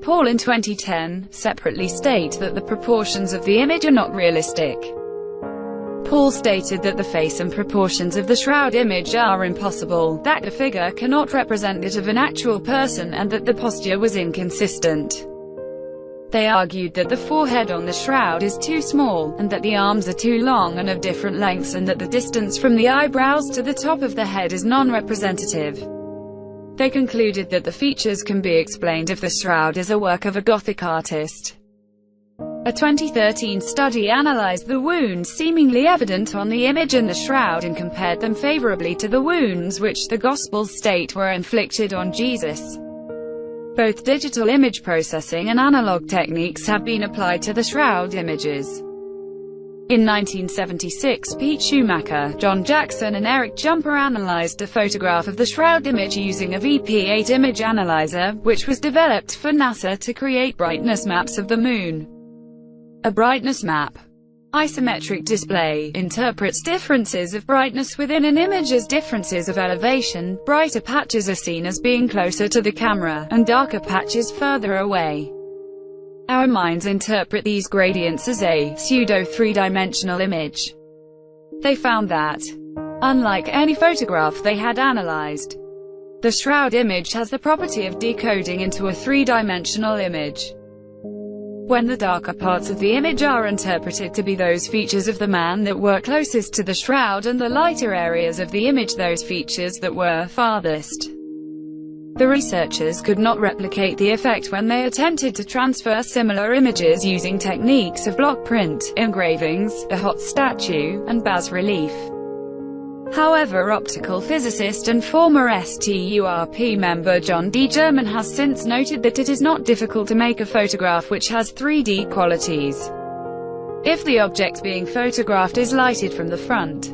Paul in 2010, separately state that the proportions of the image are not realistic. Paul stated that the face and proportions of the shroud image are impossible, that the figure cannot represent that of an actual person, and that the posture was inconsistent. They argued that the forehead on the shroud is too small, and that the arms are too long and of different lengths, and that the distance from the eyebrows to the top of the head is non-representative. They concluded that the features can be explained if the shroud is a work of a Gothic artist. A 2013 study analyzed the wounds seemingly evident on the image and the shroud and compared them favorably to the wounds which the Gospels state were inflicted on Jesus. Both digital image processing and analog techniques have been applied to the shroud images. In 1976, Pete Schumacher, John Jackson and Eric Jumper analyzed a photograph of the shroud image using a VP8 image analyzer, which was developed for NASA to create brightness maps of the Moon. A brightness map, isometric display, interprets differences of brightness within an image as differences of elevation. Brighter patches are seen as being closer to the camera, and darker patches further away. Our minds interpret these gradients as a pseudo-three-dimensional image. They found that, unlike any photograph they had analyzed, the shroud image has the property of decoding into a three-dimensional image. When the darker parts of the image are interpreted to be those features of the man that were closest to the shroud, and the lighter areas of the image those features that were farthest. The researchers could not replicate the effect when they attempted to transfer similar images using techniques of block print, engravings, a hot statue, and bas-relief. However, optical physicist and former STURP member John D. German has since noted that it is not difficult to make a photograph which has 3D qualities. If the object being photographed is lighted from the front,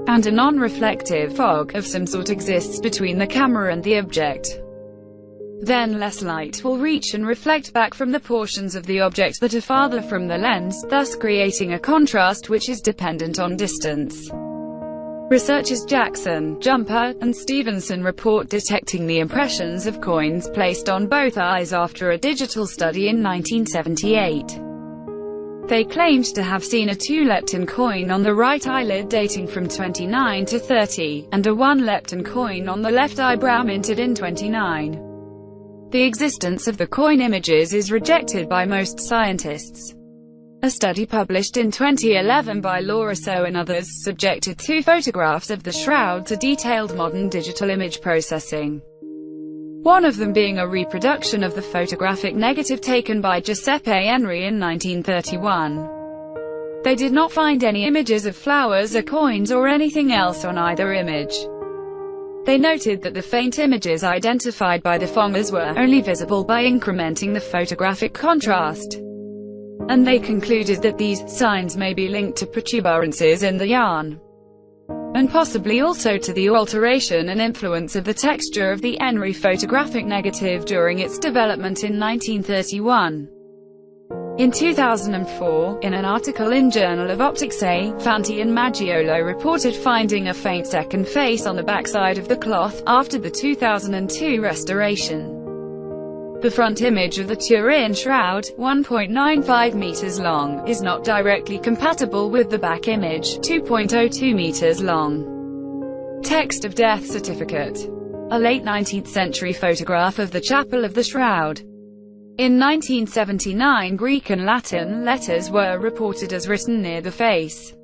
and a non-reflective fog of some sort exists between the camera and the object, then less light will reach and reflect back from the portions of the object that are farther from the lens, thus creating a contrast which is dependent on distance. Researchers Jackson, Jumper, and Stevenson report detecting the impressions of coins placed on both eyes after a digital study in 1978. They claimed to have seen a 2-lepton coin on the right eyelid dating from 29 to 30, and a 1-lepton coin on the left eyebrow minted in 29. The existence of the coin images is rejected by most scientists. A study published in 2011 by Laura So and others subjected 2 photographs of the shroud to detailed modern digital image processing. One of them being a reproduction of the photographic negative taken by Giuseppe Enri in 1931. They did not find any images of flowers or coins or anything else on either image. They noted that the faint images identified by the finders were only visible by incrementing the photographic contrast. And they concluded that these signs may be linked to protuberances in the yarn, and possibly also to the alteration and influence of the texture of the Enri photographic negative during its development in 1931. In 2004, in an article in Journal of Optics, Fanti and Maggiolo reported finding a faint second face on the backside of the cloth, after the 2002 restoration. The front image of the Turin shroud, 1.95 meters long, is not directly compatible with the back image, 2.02 meters long. Text of death certificate. A late 19th century photograph of the chapel of the shroud. In 1979, Greek and Latin letters were reported as written near the face.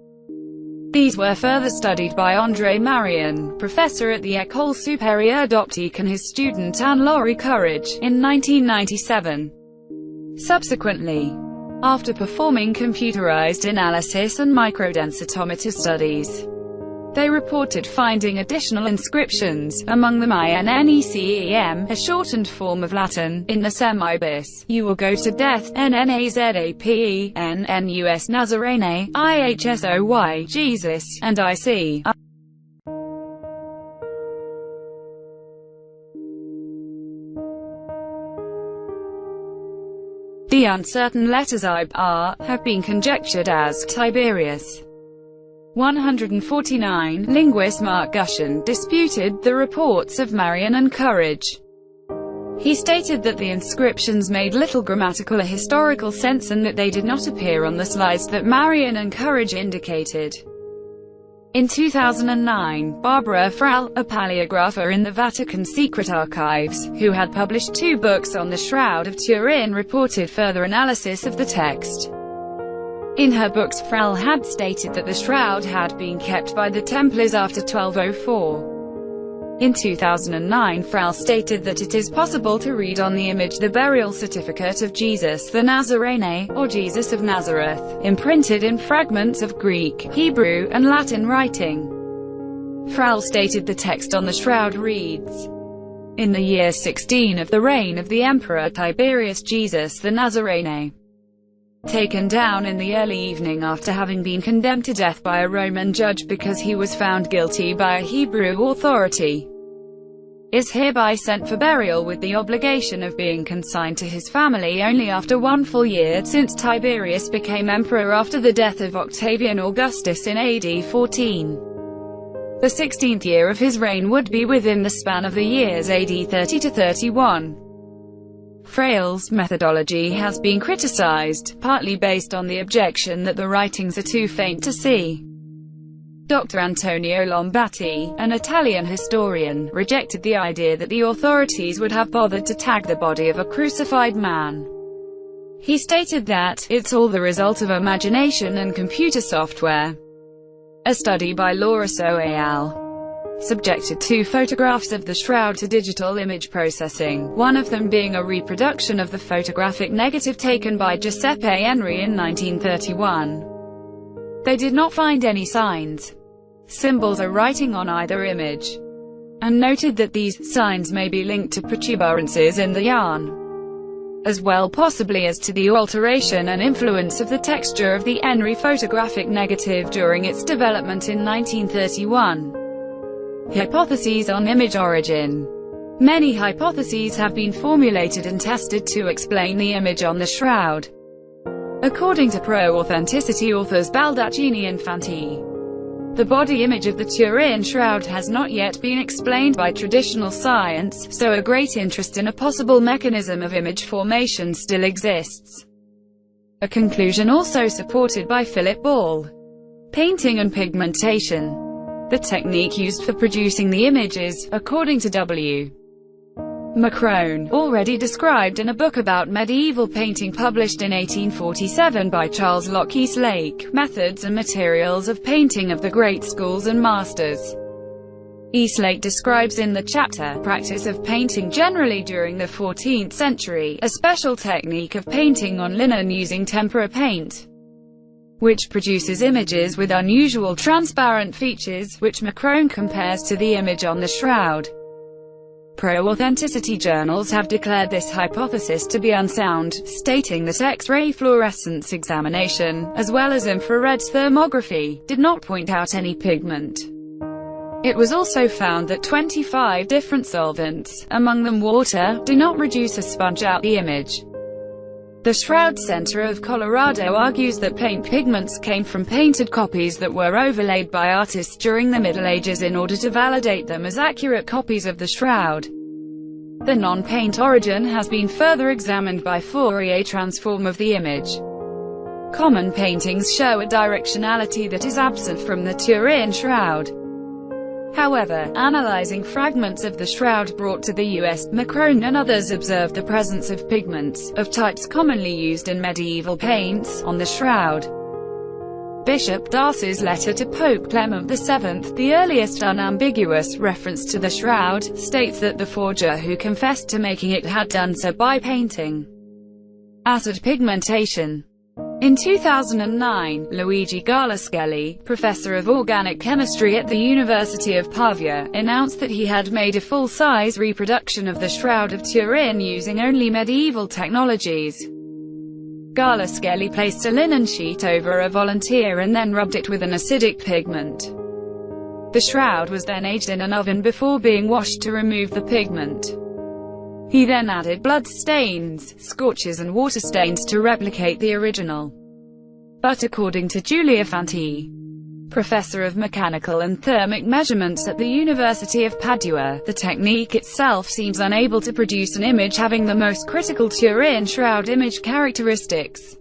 These were further studied by André Marion, professor at the École Supérieure d'Optique, and his student Anne-Laurie Courage, in 1997. Subsequently, after performing computerized analysis and microdensitometer studies, they reported finding additional inscriptions, among them INNECEM, a shortened form of Latin, in the semibus, you will go to death, NNAZAPE, NNUS Nazarene, IHSOY, Jesus, and IC. The uncertain letters I, R, have been conjectured as Tiberius. 149. Linguist Mark Gushan disputed the reports of Marion and Courage. He stated that the inscriptions made little grammatical or historical sense and that they did not appear on the slides that Marion and Courage indicated. In 2009, Barbara Frall, a paleographer in the Vatican Secret Archives, who had published 2 books on the Shroud of Turin, reported further analysis of the text. In her books, Frall had stated that the shroud had been kept by the Templars after 1204. In 2009, Frall stated that it is possible to read on the image the burial certificate of Jesus the Nazarene, or Jesus of Nazareth, imprinted in fragments of Greek, Hebrew, and Latin writing. Frall stated the text on the shroud reads, "In the year 16 of the reign of the Emperor Tiberius, Jesus the Nazarene, taken down in the early evening after having been condemned to death by a Roman judge because he was found guilty by a Hebrew authority, is hereby sent for burial with the obligation of being consigned to his family only after 1 full year, since Tiberius became emperor after the death of Octavian Augustus in AD 14. The 16th year of his reign would be within the span of the years AD 30 to 31. Frall's methodology has been criticized, partly based on the objection that the writings are too faint to see. Dr. Antonio Lombati, an Italian historian, rejected the idea that the authorities would have bothered to tag the body of a crucified man. He stated that, "It's all the result of imagination and computer software." A study by Laura Soe al. subjected 2 photographs of the shroud to digital image processing, one of them being a reproduction of the photographic negative taken by Giuseppe Enri in 1931. They did not find any signs, symbols or writing on either image, and noted that these signs may be linked to protuberances in the yarn, as well possibly as to the alteration and influence of the texture of the Enri photographic negative during its development in 1931. Hypotheses on image origin. Many hypotheses have been formulated and tested to explain the image on the shroud. According to pro-authenticity authors Baldacchini and Fanti, the body image of the Turin shroud has not yet been explained by traditional science, so a great interest in a possible mechanism of image formation still exists. A conclusion also supported by Philip Ball. Painting and pigmentation. The technique used for producing the image is, according to W. Macrone, already described in a book about medieval painting published in 1847 by Charles Locke Eastlake, Methods and Materials of Painting of the Great Schools and Masters. Eastlake describes in the chapter, Practice of Painting generally during the 14th century, a special technique of painting on linen using tempera paint, which produces images with unusual transparent features, which Macrone compares to the image on the shroud. Pro-authenticity journals have declared this hypothesis to be unsound, stating that X-ray fluorescence examination, as well as infrared thermography, did not point out any pigment. It was also found that 25 different solvents, among them water, do not reduce a sponge out the image. The Shroud Center of Colorado argues that paint pigments came from painted copies that were overlaid by artists during the Middle Ages in order to validate them as accurate copies of the shroud. The non-paint origin has been further examined by Fourier transform of the image. Common paintings show a directionality that is absent from the Turin shroud. However, analyzing fragments of the shroud brought to the US, Macrone and others observed the presence of pigments, of types commonly used in medieval paints, on the shroud. Bishop Darcy's letter to Pope Clement VII, the earliest unambiguous reference to the shroud, states that the forger who confessed to making it had done so by painting acid pigmentation. In 2009, Luigi Galascelli, professor of organic chemistry at the University of Pavia, announced that he had made a full-size reproduction of the Shroud of Turin using only medieval technologies. Galascelli placed a linen sheet over a volunteer and then rubbed it with an acidic pigment. The shroud was then aged in an oven before being washed to remove the pigment. He then added blood stains, scorches and water stains to replicate the original. But according to Giulia Fanti, professor of mechanical and thermic measurements at the University of Padua, the technique itself seems unable to produce an image having the most critical Turin shroud image characteristics.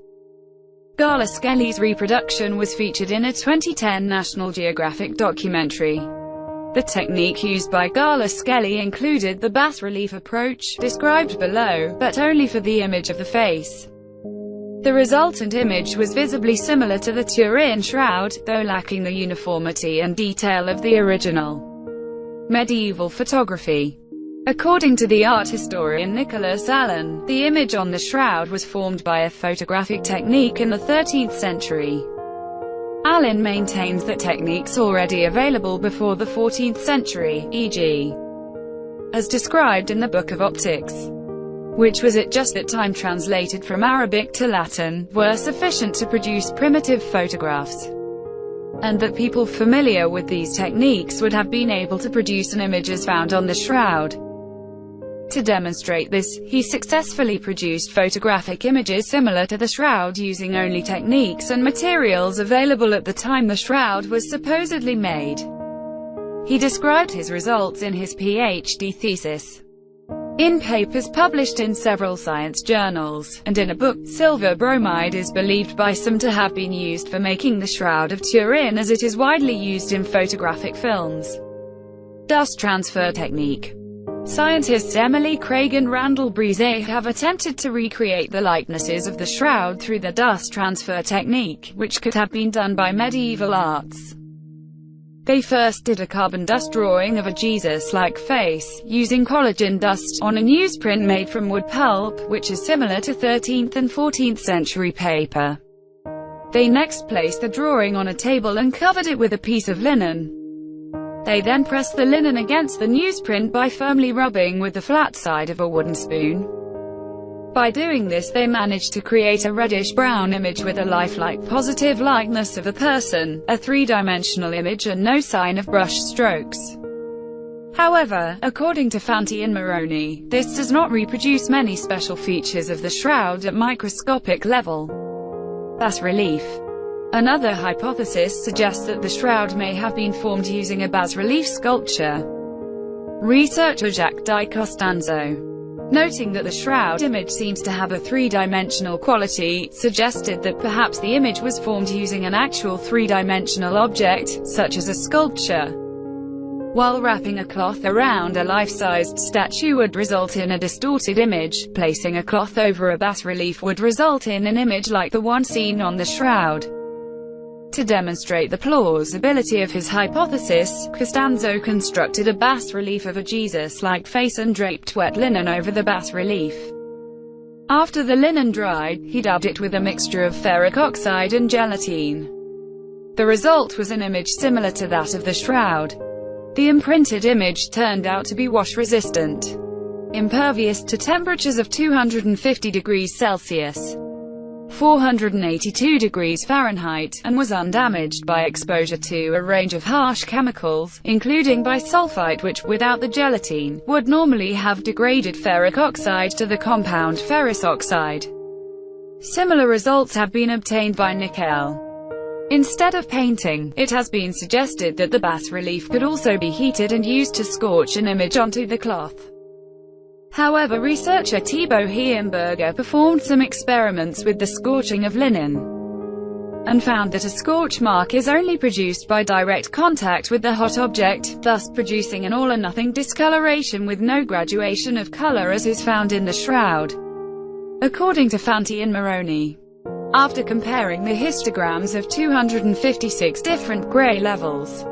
Gala Skelly's reproduction was featured in a 2010 National Geographic documentary. The technique used by Gala Skelly included the bas-relief approach, described below, but only for the image of the face. The resultant image was visibly similar to the Turin shroud, though lacking the uniformity and detail of the original medieval photography. According to the art historian Nicholas Allen, the image on the shroud was formed by a photographic technique in the 13th century. Allen maintains that techniques already available before the 14th century, e.g., as described in the Book of Optics, which was at just that time translated from Arabic to Latin, were sufficient to produce primitive photographs, and that people familiar with these techniques would have been able to produce an image as found on the shroud. To demonstrate this, he successfully produced photographic images similar to the shroud using only techniques and materials available at the time the shroud was supposedly made. He described his results in his PhD thesis, in papers published in several science journals, and in a book. Silver bromide is believed by some to have been used for making the Shroud of Turin, as it is widely used in photographic films. Dust transfer technique. Scientists Emily Craig and Randall Brise have attempted to recreate the likenesses of the shroud through the dust transfer technique, which could have been done by medieval arts. They first did a carbon dust drawing of a Jesus-like face, using collagen dust, on a newsprint made from wood pulp, which is similar to 13th and 14th century paper. They next placed the drawing on a table and covered it with a piece of linen. They then pressed the linen against the newsprint by firmly rubbing with the flat side of a wooden spoon. By doing this they managed to create a reddish-brown image with a lifelike positive likeness of a person, a three-dimensional image and no sign of brush strokes. However, according to Fanti and Moroni, this does not reproduce many special features of the shroud at microscopic level. Bas-relief. Another hypothesis suggests that the shroud may have been formed using a bas-relief sculpture. Researcher Jacques Di Costanzo, noting that the shroud image seems to have a three-dimensional quality, suggested that perhaps the image was formed using an actual three-dimensional object, such as a sculpture. While wrapping a cloth around a life-sized statue would result in a distorted image, placing a cloth over a bas-relief would result in an image like the one seen on the shroud. To demonstrate the plausibility of his hypothesis, Costanzo constructed a bas-relief of a Jesus-like face and draped wet linen over the bas-relief. After the linen dried, he dabbed it with a mixture of ferric oxide and gelatine. The result was an image similar to that of the shroud. The imprinted image turned out to be wash-resistant, impervious to temperatures of 250 degrees Celsius. 482 degrees Fahrenheit, and was undamaged by exposure to a range of harsh chemicals, including bisulfite, which, without the gelatine, would normally have degraded ferric oxide to the compound ferrous oxide. Similar results have been obtained by nickel. Instead of painting, it has been suggested that the bas-relief could also be heated and used to scorch an image onto the cloth. However, researcher Thibaut Heimberger performed some experiments with the scorching of linen, and found that a scorch mark is only produced by direct contact with the hot object, thus producing an all-or-nothing discoloration with no graduation of color as is found in the shroud. According to Fanti and Moroni, after comparing the histograms of 256 different gray levels,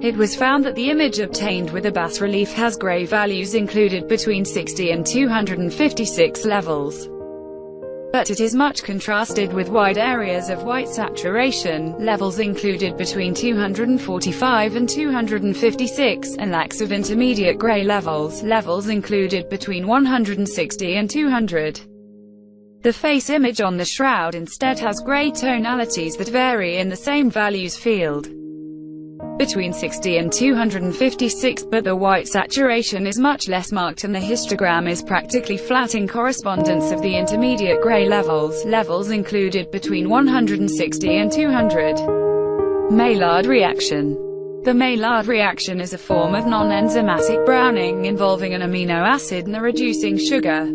it was found that the image obtained with a bas-relief has gray values included between 60 and 256 levels. But it is much contrasted with wide areas of white saturation, levels included between 245 and 256, and lacks of intermediate gray levels, levels included between 160 and 200. The face image on the shroud instead has gray tonalities that vary in the same values field, between 60 and 256, but the white saturation is much less marked and the histogram is practically flat in correspondence of the intermediate gray levels, levels included between 160 and 200. Maillard reaction. The Maillard reaction is a form of non-enzymatic browning involving an amino acid and a reducing sugar.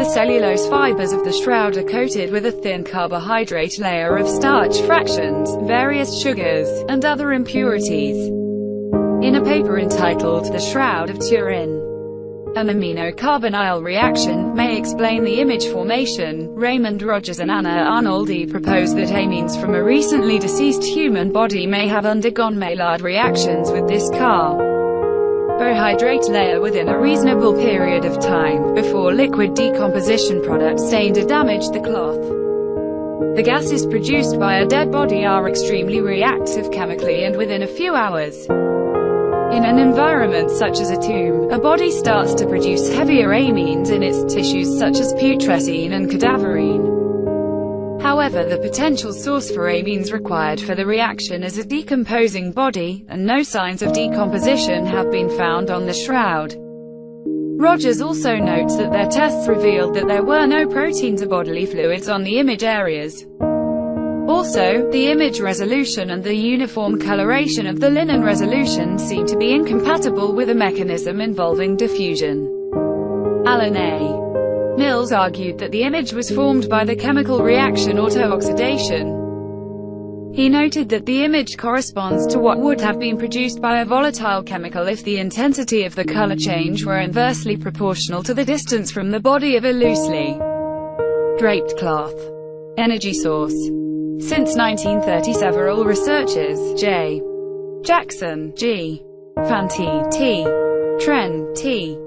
The cellulose fibers of the shroud are coated with a thin carbohydrate layer of starch fractions, various sugars, and other impurities. In a paper entitled The Shroud of Turin, an amino-carbonyl reaction may explain the image formation, Raymond Rogers and Anna Arnoldi propose that amines from a recently deceased human body may have undergone Maillard reactions with this carbohydrate layer within a reasonable period of time, before liquid decomposition products stained or damaged the cloth. The gases produced by a dead body are extremely reactive chemically, and within a few hours, in an environment such as a tomb, a body starts to produce heavier amines in its tissues such as putrescine and cadaverine. However, the potential source for amines required for the reaction is a decomposing body, and no signs of decomposition have been found on the shroud. Rogers also notes that their tests revealed that there were no proteins or bodily fluids on the image areas. Also, the image resolution and the uniform coloration of the linen resolution seem to be incompatible with a mechanism involving diffusion. Alan A. Mills argued that the image was formed by the chemical reaction autooxidation. He noted that the image corresponds to what would have been produced by a volatile chemical if the intensity of the color change were inversely proportional to the distance from the body of a loosely draped cloth. Energy source. Since 1930, several researchers, J. Jackson, G. Fanti, T. Tren, T.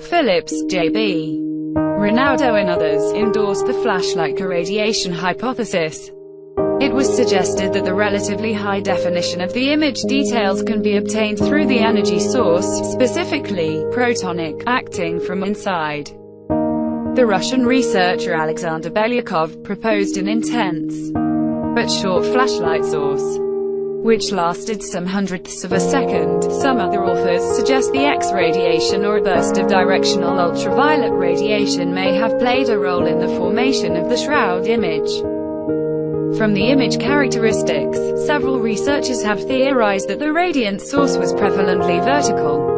Phillips, J.B. Rinaldo and others, endorsed the flashlight irradiation hypothesis. It was suggested that the relatively high definition of the image details can be obtained through the energy source, specifically, protonic, acting from inside. The Russian researcher Alexander Belyakov proposed an intense but short flashlight source, which lasted some hundredths of a second. Some other authors suggest the X-radiation or a burst of directional ultraviolet radiation may have played a role in the formation of the shroud image. From the image characteristics, several researchers have theorized that the radiant source was prevalently vertical.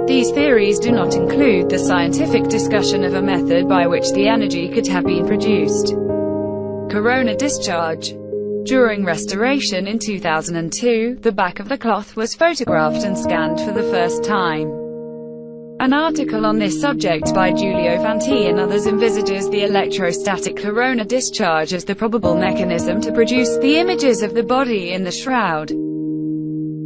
These theories do not include the scientific discussion of a method by which the energy could have been produced. Corona discharge. During restoration in 2002, the back of the cloth was photographed and scanned for the first time. An article on this subject by Giulio Fanti and others envisages the electrostatic corona discharge as the probable mechanism to produce the images of the body in the shroud.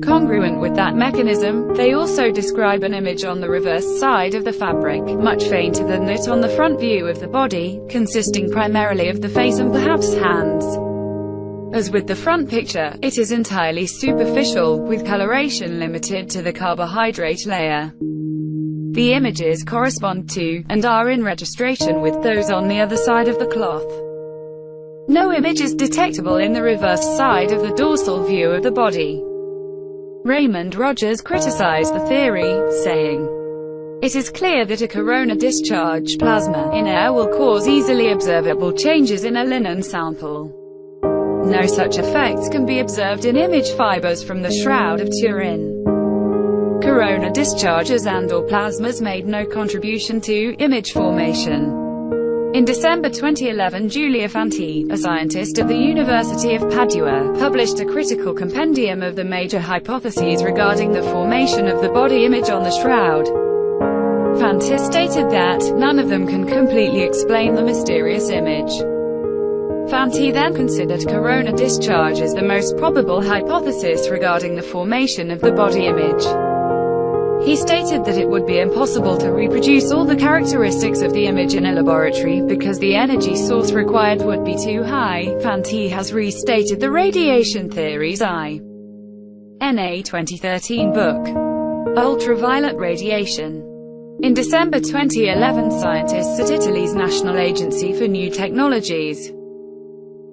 Congruent with that mechanism, they also describe an image on the reverse side of the fabric, much fainter than that on the front view of the body, consisting primarily of the face and perhaps hands. As with the front picture, it is entirely superficial, with coloration limited to the carbohydrate layer. The images correspond to, and are in registration with, those on the other side of the cloth. No image is detectable in the reverse side of the dorsal view of the body. Raymond Rogers criticized the theory, saying, "It is clear that a corona discharge plasma in air will cause easily observable changes in a linen sample. No such effects can be observed in image fibers from the Shroud of Turin. Corona discharges and/or plasmas made no contribution to image formation." In December 2011, Giulio Fanti, a scientist at the University of Padua, published a critical compendium of the major hypotheses regarding the formation of the body image on the shroud. Fanti stated that none of them can completely explain the mysterious image. Fanti then considered corona discharge as the most probable hypothesis regarding the formation of the body image. He stated that it would be impossible to reproduce all the characteristics of the image in a laboratory, because the energy source required would be too high. Fanti has restated the radiation theories in a 2013 book, Ultraviolet Radiation. In December 2011, scientists at Italy's National Agency for New Technologies,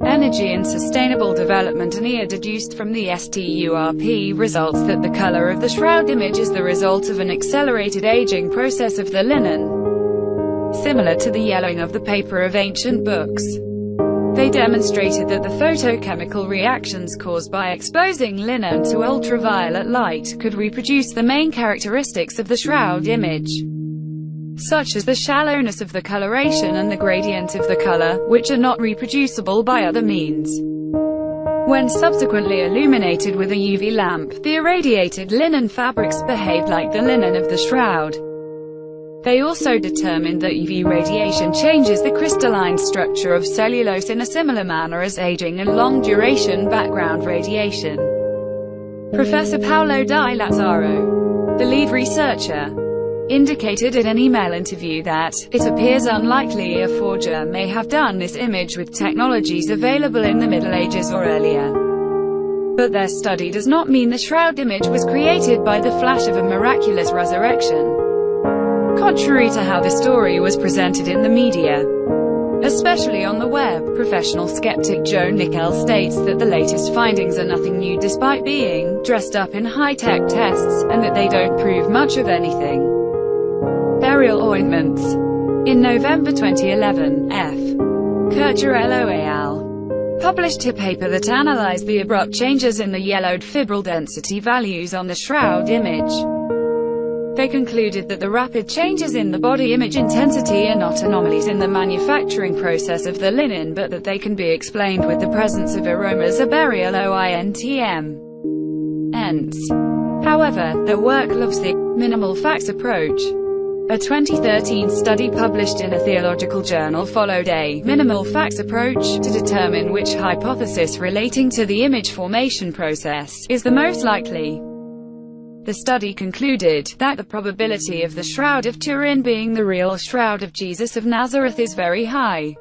Energy and Sustainable Development (ENIA) deduced from the STURP results that the color of the shroud image is the result of an accelerated aging process of the linen, similar to the yellowing of the paper of ancient books. They demonstrated that the photochemical reactions caused by exposing linen to ultraviolet light could reproduce the main characteristics of the shroud image. such as the shallowness of the coloration and the gradient of the color, which are not reproducible by other means. When subsequently illuminated with a UV lamp, the irradiated linen fabrics behaved like the linen of the shroud. They also determined that UV radiation changes the crystalline structure of cellulose in a similar manner as aging and long-duration background radiation. Professor Paolo Di Lazzaro, the lead researcher, indicated in an email interview that, "It appears unlikely a forger may have done this image with technologies available in the Middle Ages or earlier. But their study does not mean the shroud image was created by the flash of a miraculous resurrection." Contrary to how the story was presented in the media, especially on the web, professional skeptic Joe Nickel states that the latest findings are nothing new despite being dressed up in high-tech tests, and that they don't prove much of anything. Burial ointments. In November 2011, F. Curgerello et al. Published a paper that analyzed the abrupt changes in the yellowed fibril density values on the shroud image. They concluded that the rapid changes in the body image intensity are not anomalies in the manufacturing process of the linen, but that they can be explained with the presence of aromas of burial ointm. Ents. However, their work loves the minimal facts approach. A 2013 study published in a theological journal followed a minimal facts approach to determine which hypothesis relating to the image formation process is the most likely. The study concluded that the probability of the Shroud of Turin being the real Shroud of Jesus of Nazareth is very high.